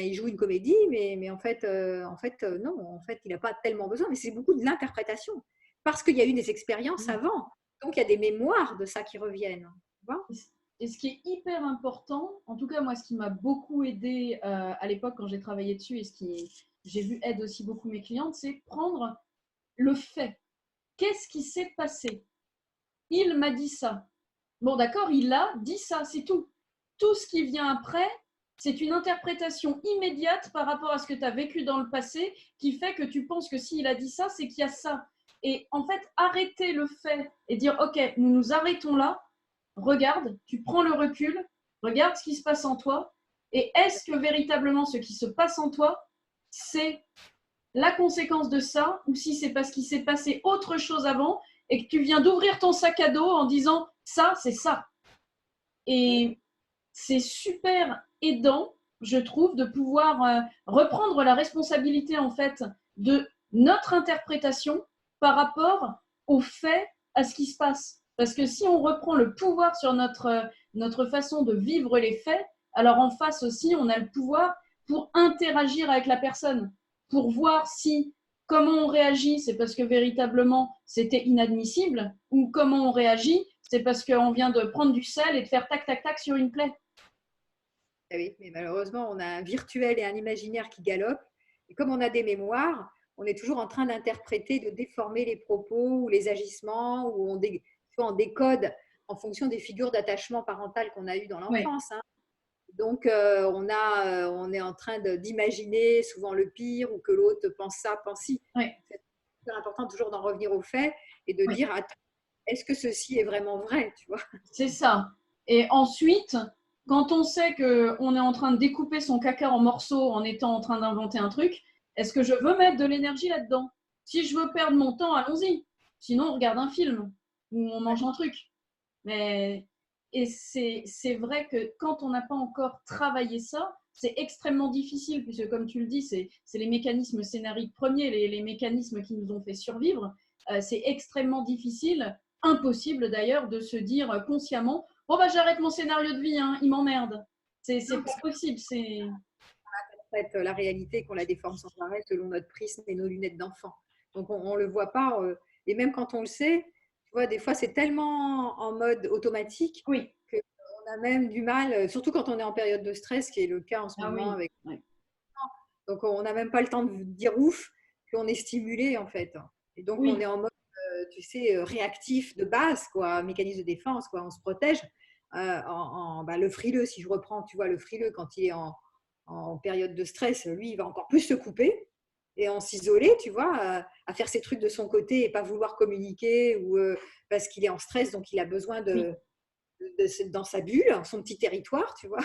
il joue une comédie, mais non, en fait, il n'a pas tellement besoin. Mais c'est beaucoup de l'interprétation. Parce qu'il y a eu des expériences avant. Donc, il y a des mémoires de ça qui reviennent. Tu vois. Et ce qui est hyper important, en tout cas, moi, ce qui m'a beaucoup aidé à l'époque quand j'ai travaillé dessus et ce qui, j'ai vu aide aussi beaucoup mes clientes, c'est prendre le fait. Qu'est-ce qui s'est passé? Il m'a dit ça. Bon, d'accord, il a dit ça, c'est tout. Tout ce qui vient après, c'est une interprétation immédiate par rapport à ce que tu as vécu dans le passé qui fait que tu penses que s'il a dit ça, c'est qu'il y a ça. Et en fait, arrêter le fait et dire, OK, nous nous arrêtons là, regarde, tu prends le recul, regarde ce qui se passe en toi, et est-ce que véritablement ce qui se passe en toi, c'est la conséquence de ça, ou si c'est parce qu'il s'est passé autre chose avant et que tu viens d'ouvrir ton sac à dos en disant ça, c'est ça. Et c'est super aidant, je trouve, de pouvoir reprendre la responsabilité en fait de notre interprétation par rapport aux faits, à ce qui se passe. Parce que si on reprend le pouvoir sur notre façon de vivre les faits, alors en face aussi, on a le pouvoir pour interagir avec la personne, pour voir si comment on réagit, c'est parce que véritablement c'était inadmissible, ou comment on réagit, c'est parce qu'on vient de prendre du sel et de faire tac, tac, tac sur une plaie. Ah oui, mais malheureusement, on a un virtuel et un imaginaire qui galopent. Et comme on a des mémoires, on est toujours en train d'interpréter, de déformer les propos ou les agissements, ou on décode en fonction des figures d'attachement parental qu'on a eues dans Oui, l'enfance. Hein. Donc, on est en train d'imaginer souvent le pire ou que l'autre pense ça, pense ci. oui, C'est super important toujours d'en revenir aux faits et de oui. dire, attends, est-ce que ceci est vraiment vrai, tu vois? C'est ça. Et ensuite, quand on sait qu'on est en train de découper son caca en morceaux en étant en train d'inventer un truc, est-ce que je veux mettre de l'énergie là-dedans? Si je veux perdre mon temps, allons-y. Sinon, on regarde un film ou on mange un truc. Mais et c'est vrai que quand on n'a pas encore travaillé ça, c'est extrêmement difficile, puisque comme tu le dis, c'est les mécanismes scénariques premiers, les mécanismes qui nous ont fait survivre. C'est extrêmement difficile, impossible d'ailleurs, de se dire consciemment, bon bah j'arrête mon scénario de vie, hein, il m'emmerde. C'est Non, pas parce possible. C'est qu'en fait, la réalité, qu'on la déforme sans arrêt selon notre prisme et nos lunettes d'enfant. Donc, on ne le voit pas. Et même quand on le sait, tu vois, des fois, c'est tellement en mode automatique oui, qu'on a même du mal, surtout quand on est en période de stress, qui est le cas en ce ah moment oui, avec. ouais. Donc, on n'a même pas le temps de dire ouf, qu'on est stimulé, en fait. Et donc, on Oui, est en mode, tu sais, réactif de base, quoi, mécanisme de défense, quoi. On se protège. Le frileux, si je reprends, tu vois, le frileux, quand il est en période de stress, lui, il va encore plus se couper et en s'isoler, tu vois, à faire ses trucs de son côté et pas vouloir communiquer ou parce qu'il est en stress, donc il a besoin oui, dans sa bulle, son petit territoire, tu vois.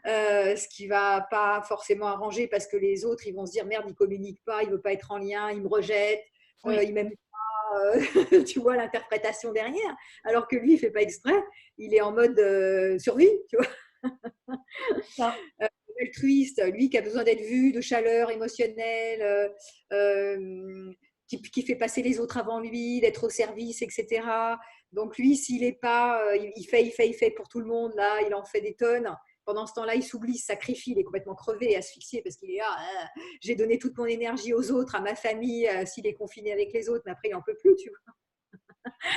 Ce qui va pas forcément arranger parce que les autres, ils vont se dire merde, il communique pas, il veut pas être en lien, il me rejette, oui. il m'aime pas, tu vois l'interprétation derrière. Alors que lui, il fait pas exprès, il est en mode survie, tu vois. Ça, Altruiste, lui qui a besoin d'être vu, de chaleur émotionnelle, qui fait passer les autres avant lui, d'être au service, etc. Donc lui, s'il est pas, il fait pour tout le monde, là, il en fait des tonnes. Pendant ce temps-là, il s'oublie, il se sacrifie, il est complètement crevé et asphyxié parce qu'il est là, j'ai donné toute mon énergie aux autres, à ma famille, s'il est confiné avec les autres, mais après, il n'en peut plus, tu vois.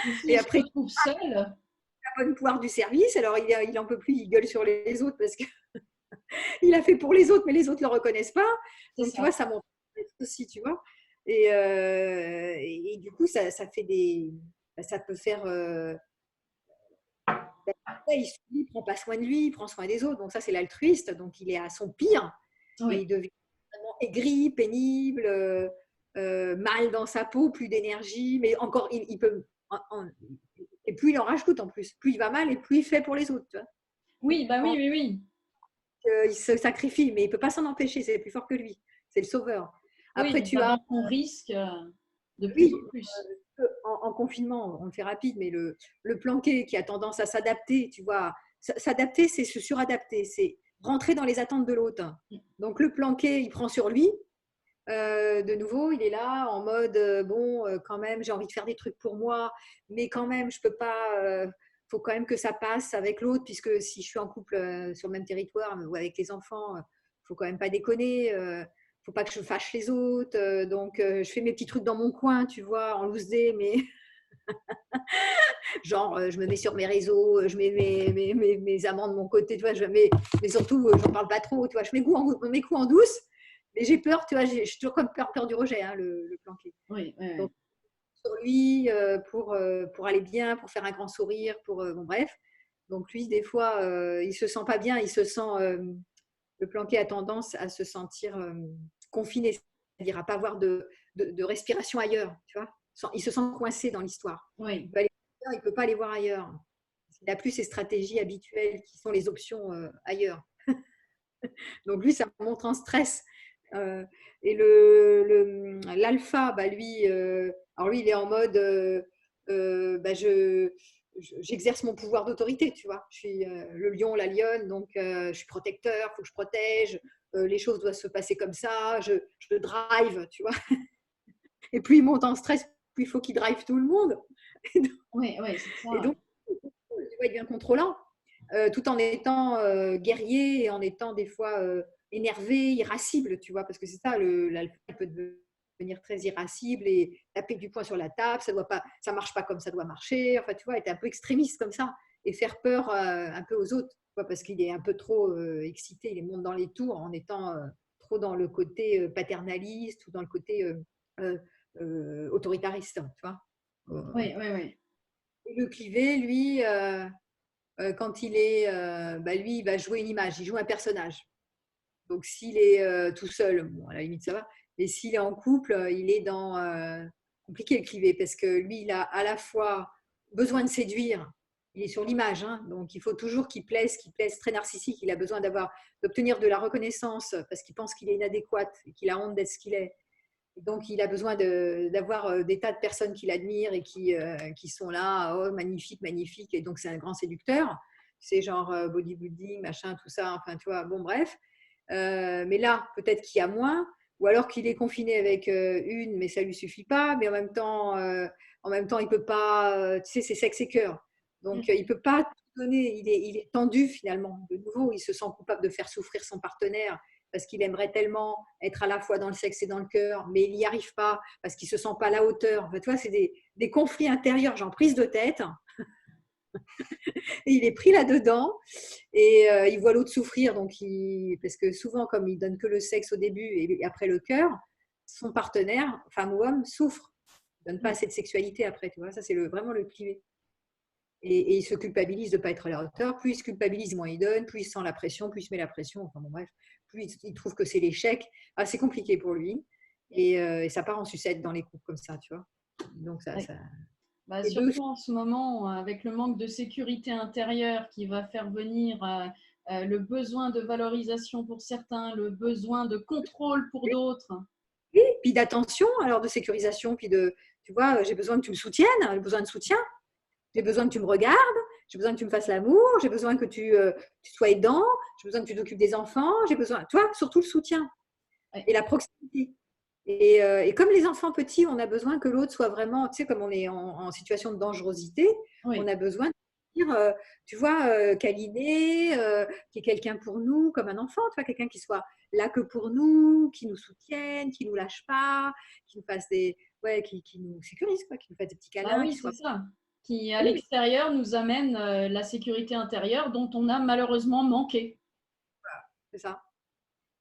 Et s'il se après, retrouve seul, il a pas le pouvoir du service, alors il en peut plus, il gueule sur les autres parce que il a fait pour les autres, mais les autres ne le reconnaissent pas. c'est Donc, tu vois, ça. ça montre aussi, tu vois. Et du coup, ça fait des. Ça peut faire. Il prend pas soin de lui, il prend soin des autres. Donc, ça, c'est l'altruiste. Donc, il est à son pire et Oui. il devient vraiment aigri, pénible, mal dans sa peau, plus d'énergie. Mais encore, il peut. Et plus il en rajoute en plus. Plus il va mal et plus il fait pour les autres. Tu vois. Oui, bah oui, oui, oui. Il se sacrifie, mais il ne peut pas s'en empêcher, c'est plus fort que lui. C'est le sauveur. Oui, Après, il tu va as, dans son risque de plus oui, en plus. en confinement, on le fait rapide, mais le planqué qui a tendance à s'adapter, tu vois, s'adapter, c'est se suradapter, c'est rentrer dans les attentes de l'autre. Donc, le planqué, il prend sur lui. De nouveau, il est là en mode bon, quand même, j'ai envie de faire des trucs pour moi, mais quand même, je peux pas. Faut quand même que ça passe avec l'autre, puisque si je suis en couple sur le même territoire ou avec les enfants, faut quand même pas déconner. Faut pas que je fâche les autres. Donc, je fais mes petits trucs dans mon coin, tu vois, en loose day, mais genre, je me mets sur mes réseaux, je mets mes amants de mon côté, tu vois, mais surtout, j'en parle pas trop, tu vois, je mets mes coups en douce, mais j'ai peur, tu vois, je suis toujours comme peur du rejet, hein, le planqué. Oui, oui, Donc, oui. sur lui, pour aller bien, pour faire un grand sourire, bon, bref. Donc, lui, des fois, il se sent pas bien, le planqué a tendance à se sentir confiné, c'est-à-dire à pas avoir de respiration ailleurs, tu vois. Il se sent coincé dans l'histoire. Oui. Il ne peut pas aller voir ailleurs. Il n'a plus ses stratégies habituelles qui sont les options ailleurs. Donc lui, ça montre un stress. Et l'alpha, bah lui, alors lui, il est en mode, bah j'exerce mon pouvoir d'autorité, tu vois. Je suis le lion, la lionne, donc je suis protecteur, il faut que je protège. Les choses doivent se passer comme ça. Je drive, tu vois. Et plus il monte en stress, plus il faut qu'il drive tout le monde. Oui, oui, c'est ça. Et donc, il devient contrôlant, tout en étant guerrier et en étant des fois énervé, irascible, tu vois, parce que c'est ça, l'alpha peut devenir très irascible et taper du poing sur la table, ça marche pas comme ça doit marcher, enfin, tu vois, être un peu extrémiste comme ça et faire peur un peu aux autres, tu vois, parce qu'il est un peu trop excité, il monte dans les tours en étant trop dans le côté paternaliste ou dans le côté autoritariste, tu vois. Oui, oui, oui. Et le clivé, lui, quand il est, bah lui, il va jouer une image, il joue un personnage. Donc s'il est tout seul, bon, à la limite ça va, mais s'il est en couple, il est dans compliqué le clivé parce que lui, il a à la fois besoin de séduire, il est sur l'image, hein, donc il faut toujours qu'il plaise très narcissique, il a besoin d'obtenir de la reconnaissance parce qu'il pense qu'il est inadéquat et qu'il a honte d'être ce qu'il est. Donc, il a besoin d'avoir des tas de personnes qui l'admirent et qui sont là, oh, magnifique, magnifique. Et donc, c'est un grand séducteur. C'est genre bodybuilding, machin, tout ça. Enfin, tu vois, bon, bref. Mais là, peut-être qu'il y a moins. Ou alors qu'il est confiné avec une, mais ça ne lui suffit pas. Mais en même temps il ne peut pas. Tu sais, c'est sexe et cœur. Donc, il ne peut pas tout donner. Il est tendu finalement. De nouveau, il se sent coupable de faire souffrir son partenaire parce qu'il aimerait tellement être à la fois dans le sexe et dans le cœur, mais il n'y arrive pas parce qu'il ne se sent pas à la hauteur. Enfin, tu vois, c'est des conflits intérieurs, genre prise de tête. Et il est pris là-dedans et il voit l'autre souffrir. Parce que souvent, comme il donne que le sexe au début et après le cœur, son partenaire, femme ou homme, souffre. Il ne donne pas assez de sexualité après. Tu vois, ça, c'est vraiment le clivé. Et il se culpabilise de ne pas être à la hauteur. Plus il se culpabilise, moins il donne. Plus il sent la pression, plus il se met la pression. Enfin bon, bref. Plus il trouve que c'est l'échec. Ah, c'est compliqué pour lui. Et ça part en sucette dans les couples comme ça, tu vois. Donc, Oui. Bah, les deux, surtout en ce moment, avec le manque de sécurité intérieure qui va faire venir le besoin de valorisation pour certains, le besoin de contrôle pour d'autres. puis d'attention, alors de sécurisation, puis tu vois, j'ai besoin que tu me soutiennes, j'ai besoin de soutien. J'ai besoin que tu me regardes, j'ai besoin que tu me fasses l'amour, j'ai besoin que tu sois aidant, j'ai besoin que tu t'occupes des enfants, j'ai besoin, tu vois, surtout le soutien et la proximité. Et comme les enfants petits, on a besoin que l'autre soit vraiment, tu sais, comme on est en situation de dangerosité, on Oui, a besoin de dire, tu vois, câliner, qu'il y ait quelqu'un pour nous, comme un enfant, tu vois, quelqu'un qui soit là que pour nous, qui nous soutienne, qui nous lâche pas, qui nous fasse ouais, qui nous sécurise, quoi, qui nous fasse des petits bah câlins, oui, qui c'est soit. ça. Qui, à Oui, l'extérieur, nous amène la sécurité intérieure dont on a malheureusement manqué. c'est ça.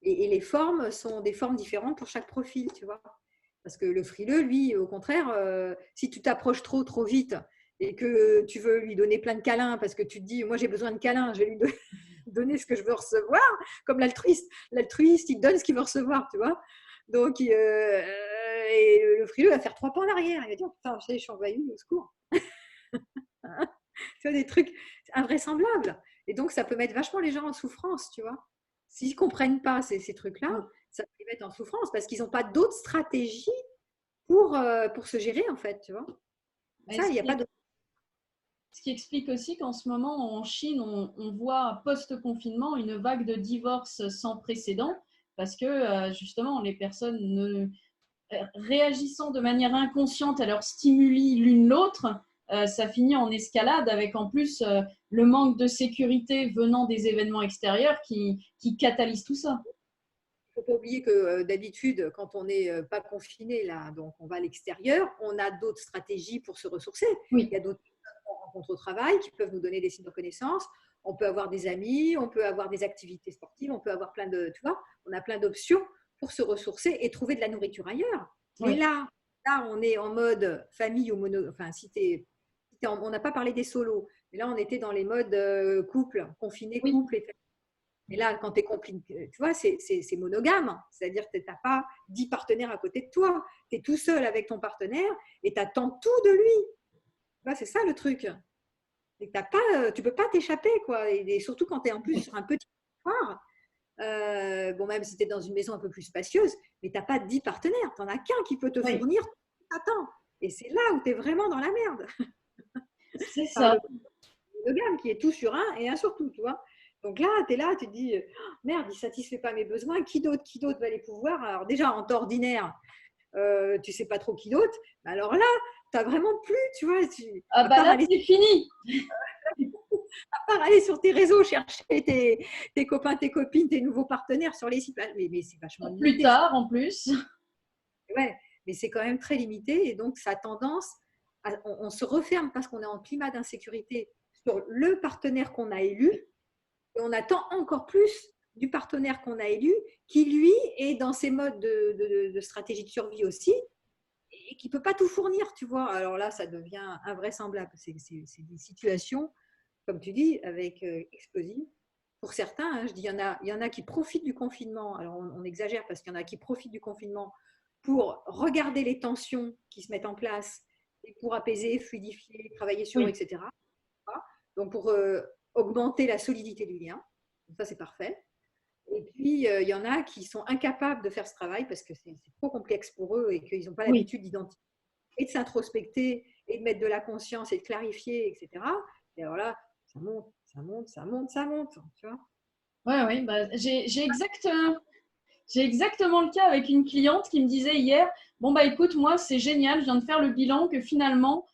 Et les formes sont des formes différentes pour chaque profil, tu vois. Parce que le frileux, lui, au contraire, si tu t'approches trop vite et que tu veux lui donner plein de câlins parce que tu te dis, moi j'ai besoin de câlins, je vais lui donner ce que je veux recevoir, comme l'altruiste. L'altruiste, il donne ce qu'il veut recevoir, tu vois. Donc, et le frileux va faire 3 pas en arrière. Il va dire, putain, je suis envahi, au secours. Tu vois, des trucs invraisemblables. Et donc, ça peut mettre vachement les gens en souffrance, tu vois. S'ils ne comprennent pas ces trucs-là, ça peut les mettre en souffrance parce qu'ils n'ont pas d'autres stratégies pour se gérer, en fait, tu vois. Et Ça, il n'y a pas de. ce qui explique aussi qu'en ce moment, en Chine, on voit post-confinement une vague de divorces sans précédent parce que justement, les personnes réagissant de manière inconsciente à leurs stimuli l'une l'autre, ça finit en escalade avec en plus le manque de sécurité venant des événements extérieurs qui catalyse tout ça. faut pas oublier que d'habitude, quand on n'est pas confiné, là, donc on va à l'extérieur, on a d'autres stratégies pour se ressourcer. Il Oui, y a d'autres personnes qu'on rencontre au travail qui peuvent nous donner des signes de reconnaissance. On peut avoir des amis, on peut avoir des activités sportives, on peut avoir plein de, tu vois, on a plein d'options pour se ressourcer et trouver de la nourriture ailleurs. Mais oui, là, on est en mode famille ou mono, enfin, on n'a pas parlé des solos, mais là, on était dans les modes couple, confiné, oui, couple et famille. Et là, quand tu es compliqué, tu vois, c'est monogame. C'est-à-dire que tu n'as pas 10 partenaires à côté de toi. Tu es tout seul avec ton partenaire et tu attends tout de lui. C'est ça le truc. Tu ne peux pas t'échapper, quoi. Et surtout quand tu es en plus sur un petit territoire, bon, même si tu es dans une maison un peu plus spacieuse, mais tu n'as pas 10 partenaires. Tu n'en as qu'un qui peut te oui, fournir. Attends. Et c'est là où tu es vraiment dans la merde. c'est Par ça. le monogame qui est tout sur un et un sur tout, tu vois. Donc là, tu es là, tu te dis, merde, il ne satisfait pas mes besoins, qui d'autre va les pouvoir? Alors déjà, en temps ordinaire, tu ne sais pas trop qui d'autre. Alors là, tu n'as vraiment plus, tu vois, Ah bah là, c'est fini. à part aller sur tes réseaux, chercher tes copains, tes copines, tes nouveaux partenaires sur les sites. Mais c'est vachement Plus limité. tard, en plus. Ouais, mais c'est quand même très limité et donc ça a tendance on se referme parce qu'on est en climat d'insécurité sur le partenaire qu'on a élu et on attend encore plus du partenaire qu'on a élu qui lui est dans ses modes de stratégie de survie aussi et qui ne peut pas tout fournir, tu vois. Alors là, ça devient invraisemblable. C'est des situations, comme tu dis, avec explosives. Pour certains, hein, je dis, il y en a qui profitent du confinement. Alors on exagère parce qu'il y en a qui profitent du confinement pour regarder les tensions qui se mettent en place et pour apaiser, fluidifier, travailler sur eux, Oui, etc. Donc pour augmenter la solidité du lien. Donc ça, c'est parfait. Et puis, il y en a qui sont incapables de faire ce travail parce que c'est trop complexe pour eux et qu'ils n'ont pas oui. l'habitude d'identifier et de s'introspecter et de mettre de la conscience et de clarifier, etc. Et alors là, ça monte, ça monte, ça monte, ça monte, tu vois. Ouais, oui, bah, j'ai exactement le cas avec une cliente qui me disait hier, bon bah écoute, moi c'est génial, je viens de faire le bilan que finalement,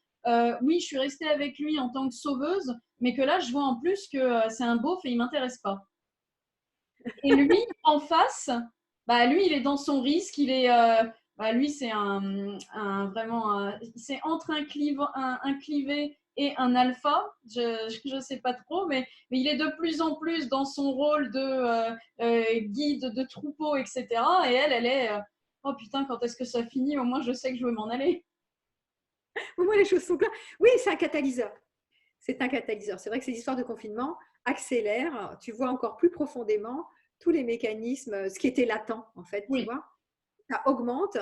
oui, je suis restée avec lui en tant que sauveuse, mais que là je vois en plus que c'est un beauf et il m'intéresse pas. Et lui, en face, bah lui il est dans son risque, bah, lui c'est vraiment, c'est entre un clivé et un alpha, je sais pas trop, mais il est de plus en plus dans son rôle de guide de troupeau, etc. Et elle est, oh putain, quand est-ce que ça finit? Au moins, je sais que je veux m'en aller. Au moins, les choses sont claires. Oui, c'est un catalyseur. C'est un catalyseur. C'est vrai que ces histoires de confinement accélèrent, tu vois encore plus profondément tous les mécanismes, ce qui était latent, en fait, tu Oui, vois. Ça augmente,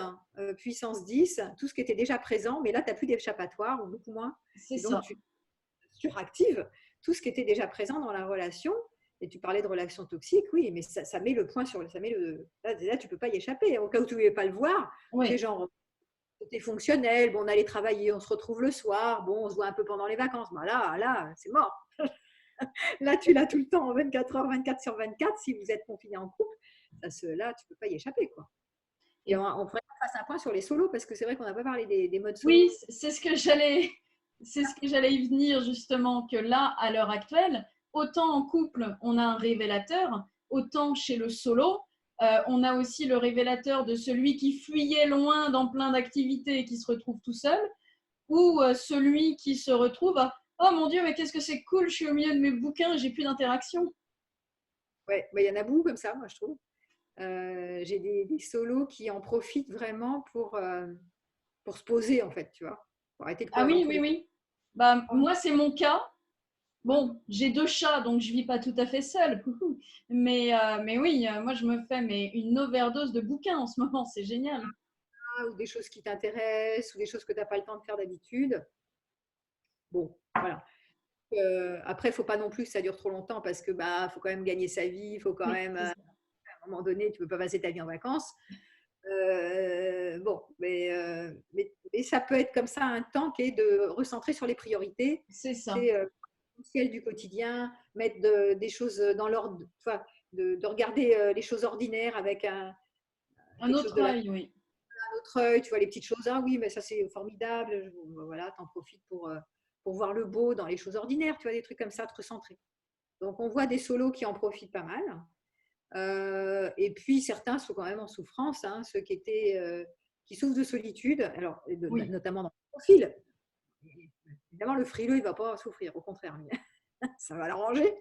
puissance 10, tout ce qui était déjà présent, mais là, tu n'as plus d'échappatoire, ou beaucoup moins. c'est Et donc, ça. tu suractives tout ce qui était déjà présent dans la relation. Et tu parlais de relations toxiques, oui, mais ça met le point sur le. Ça met là, tu ne peux pas y échapper. Au cas où tu ne voulais pas le voir, c'est Oui. genre, c'était fonctionnel, bon, on allait travailler, on se retrouve le soir, bon, on se voit un peu pendant les vacances. Ben là, c'est mort. Là, tu l'as tout le temps, en 24 heures, 24 sur 24, si vous êtes confiné en couple. Là, tu ne peux pas y échapper, quoi. Et Et on ferait faire un point sur les solos, parce que c'est vrai qu'on n'a pas parlé des modes solos. oui, c'est ce que j'allais y venir justement, que là, à l'heure actuelle, autant en couple, on a un révélateur, autant chez le solo, on a aussi le révélateur de celui qui fuyait loin dans plein d'activités et qui se retrouve tout seul, ou celui qui se retrouve à oh mon Dieu, mais qu'est-ce que c'est cool, je suis au milieu de mes bouquins, j'ai plus d'interaction. Ouais, il y en a beaucoup comme ça, moi, je trouve. J'ai des solos qui en profitent vraiment pour se poser, en fait, tu vois, pour arrêter de Ah courir dans oui, tous oui, les oui. Bah, sens. moi, c'est mon cas. Bon, j'ai deux chats, donc je vis pas tout à fait seule. Coucou. Mais oui, moi je me fais une overdose de bouquins en ce moment, c'est génial. Ou des choses qui t'intéressent, ou des choses que tu n'as pas le temps de faire d'habitude. Bon, voilà. Après, il ne faut pas non plus que ça dure trop longtemps parce que faut quand même gagner sa vie, il faut quand Oui, même, c'est à ça. un moment donné, tu ne peux pas passer ta vie en vacances. Bon, mais ça peut être comme ça un temps qui est de recentrer sur les priorités. C'est ça. C'est l'essentiel du quotidien, mettre des choses dans l'ordre, enfin, de regarder les choses ordinaires avec Un quelque chose autre de la œil, oui. autre œil, tu vois les petites choses, ah oui, mais ça c'est formidable, voilà, t'en profites pour voir le beau dans les choses ordinaires, tu vois, des trucs comme ça, te recentrer. Donc on voit des solos qui en profitent pas mal. Et puis, certains sont quand même en souffrance, hein, ceux qui souffrent de solitude, alors, Oui. notamment dans le profil. Évidemment, le frileux, il ne va pas souffrir, au contraire, lui. Ça va l'arranger.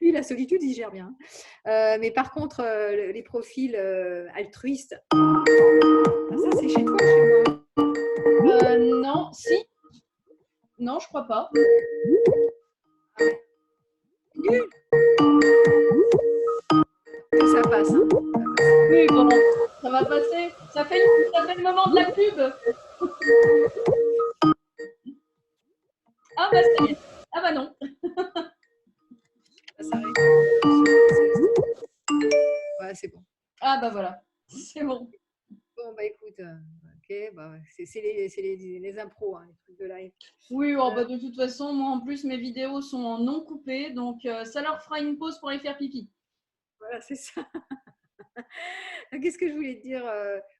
Lui, la solitude, il gère bien. Mais par contre, les profils altruistes, ça, c'est chez toi ou chez moi? Non, si. Non, je crois pas. Nul. Ça passe. Hein. Oui, bon, ça va passer. Ça fait le moment de la pub. Ah bah ça y est. Ah bah non. Ça s'arrête. Ouais, c'est bon. Ah bah voilà. C'est bon. Bon, bah écoute, ok, bah, c'est les impros, hein, les trucs de live. Oui, oh, bah, de toute façon, moi en plus, mes vidéos sont en non coupé, donc ça leur fera une pause pour aller faire pipi. Voilà, c'est ça. Qu'est-ce que je voulais te dire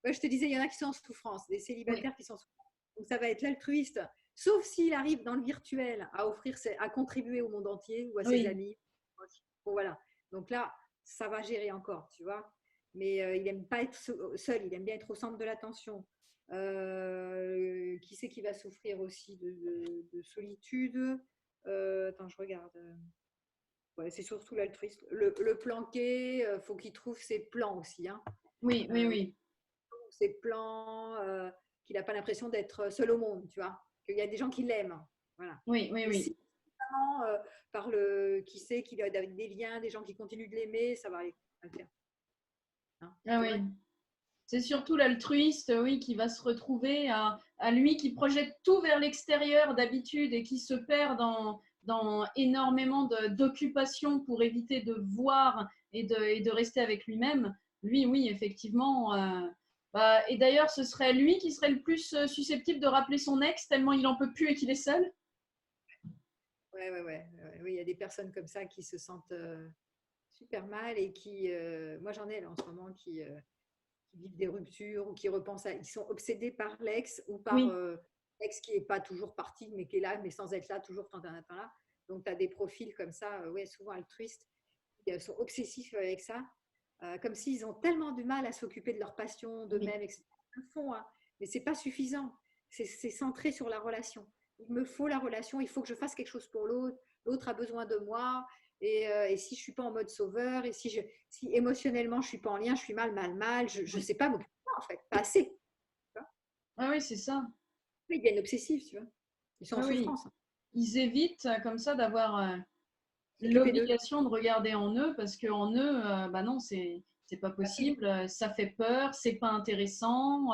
ouais, je te disais, il y en a qui sont en souffrance, des célibataires Oui. qui sont en souffrance. Donc, ça va être l'altruiste, sauf s'il arrive dans le virtuel à offrir, à contribuer au monde entier ou à ses Oui. amis. Bon, voilà. Donc là, ça va gérer encore, tu vois. Mais il n'aime pas être seul, il aime bien être au centre de l'attention. Qui c'est qui va souffrir aussi de solitude attends, je regarde. Ouais, c'est surtout l'altruisme. Le planqué, faut qu'il trouve ses plans aussi. Hein. Oui, oui, oui. Ses plans, qu'il n'a pas l'impression d'être seul au monde, tu vois. Qu'il y a des gens qui l'aiment. Voilà. Oui, oui, Et oui. si vraiment, par qui sait qu'il a des liens, des gens qui continuent de l'aimer, ça va le faire. Hein, Ah c'est oui. vrai. C'est surtout l'altruiste, oui, qui va se retrouver à lui qui projette tout vers l'extérieur d'habitude et qui se perd dans énormément d'occupations pour éviter de voir et de rester avec lui-même. Lui, oui, effectivement. Bah, et d'ailleurs, ce serait lui qui serait le plus susceptible de rappeler son ex tellement il en peut plus et qu'il est seul. Ouais. Oui, il y a des personnes comme ça qui se sentent super mal et qui, moi j'en ai là en ce moment qui vivent des ruptures ou qui repensent ils sont obsédés par l'ex ou par Oui, l'ex qui n'est pas toujours parti mais qui est là mais sans être là toujours tant là. Donc tu as des profils comme ça, ouais, souvent altruistes, qui sont obsessifs avec ça, comme s'ils ont tellement du mal à s'occuper de leur passion, oui, d'eux-mêmes, etc. Ils le font, hein, mais c'est pas suffisant. C'est centré sur la relation. Il me faut la relation, il faut que je fasse quelque chose pour l'autre, l'autre a besoin de moi, et si je suis pas en mode sauveur, et si émotionnellement je suis pas en lien, je suis mal, je oui. sais pas m'occuper de moi, en fait, pas assez. Tu vois. Ah oui, c'est ça. Ils deviennent obsessifs, tu vois. Ils sont en Ah oui. souffrance. Hein. Ils évitent comme ça d'avoir S'occuper d'eux. l'obligation de regarder en eux parce qu'en eux, bah non, c'est pas possible, ça fait peur, c'est pas intéressant,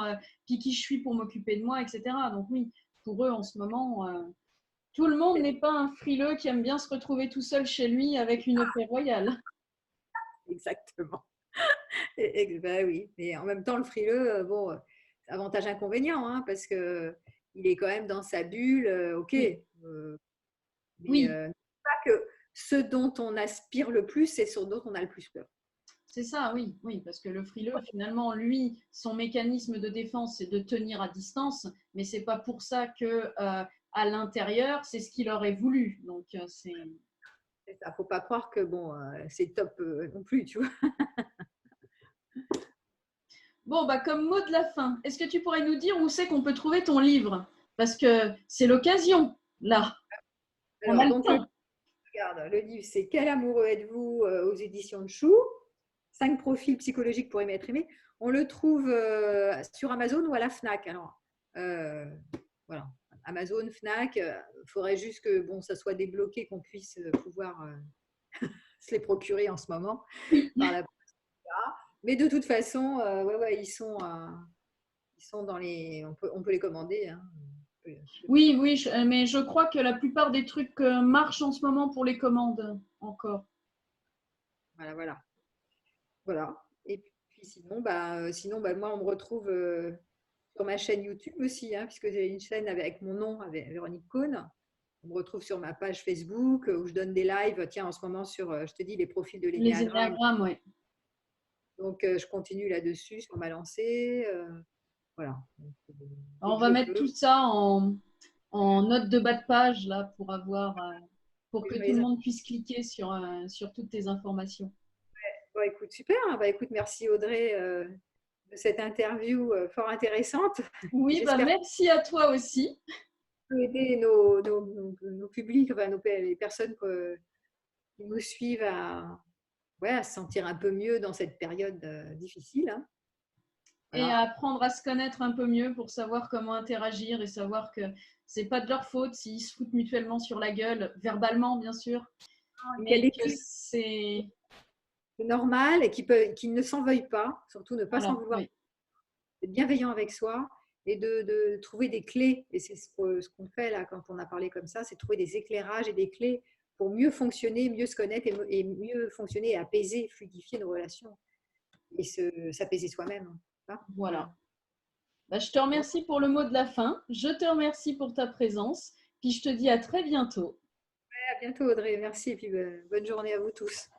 puis qui je suis pour m'occuper de moi, etc. Donc oui, pour eux en ce moment, tout le monde n'est pas un frileux qui aime bien se retrouver tout seul chez lui avec une paix royale. Exactement. Ben oui, mais en même temps, le frileux, bon, avantage-inconvénient, hein, parce que il est quand même dans sa bulle, ok, Oui, mais oui, pas que ce dont on aspire le plus, c'est ce dont on a le plus peur. c'est ça, oui, oui, parce que le frileux, finalement, lui, son mécanisme de défense, c'est de tenir à distance, mais c'est pas pour ça que à l'intérieur, c'est ce qu'il aurait voulu. Donc c'est C'est ça, faut pas croire que bon, c'est top non plus, tu vois. bon, bah, comme mot de la fin, est-ce que tu pourrais nous dire où c'est qu'on peut trouver ton livre? Parce que c'est l'occasion, là. On a Alors, le donc, temps. regarde, le livre, c'est Quel amoureux êtes-vous aux éditions de Chou. 5 profils psychologiques pour aimer être aimé. On le trouve sur Amazon ou à la Fnac. Alors, voilà, Amazon, Fnac. Il faudrait juste que bon, ça soit débloqué, qu'on puisse pouvoir se les procurer en ce moment Oui, par la. Mais de toute façon, ouais, ils sont dans les. On peut les commander. Hein. oui, oui, mais je crois que la plupart des trucs marchent en ce moment pour les commandes encore. Voilà. Voilà. Et puis sinon, bah, moi, on me retrouve sur ma chaîne YouTube aussi, hein, puisque j'ai une chaîne avec mon nom, avec Véronique Cohn. On me retrouve sur ma page Facebook où je donne des lives. Tiens, en ce moment, sur, je te dis, les profils de Les l'énéagramme. énéagrammes, oui. Donc, je continue là-dessus, sur ma lancée. Voilà. Donc, dès On que va je mettre peux. tout ça en note de bas de page, là, pour avoir, pour Je que mets tout le les monde puisse cliquer sur toutes tes informations. Bon, écoute, super. Bah, écoute, merci Audrey de cette interview fort intéressante. Oui, bah, J'espère merci à toi aussi. aider nos publics, enfin, les personnes qui nous suivent ouais, à se sentir un peu mieux dans cette période difficile. Hein. Et Voilà. apprendre à se connaître un peu mieux pour savoir comment interagir et savoir que c'est pas de leur faute s'ils se foutent mutuellement sur la gueule, verbalement bien sûr, Il y a mais des que clés c'est normales et qui ne s'en veuillent pas, surtout ne pas s'en voilà, vouloir, oui, être bienveillant avec soi et de trouver des clés. Et c'est ce qu'on fait là quand on a parlé comme ça, c'est trouver des éclairages et des clés pour mieux fonctionner, mieux se connaître et mieux fonctionner et apaiser, fluidifier nos relations et s'apaiser soi-même. Hein. voilà. Bah, je te Bon, remercie pour le mot de la fin. Je te remercie pour ta présence. Puis je te dis à très bientôt. à bientôt Audrey, merci et puis bonne journée à vous tous.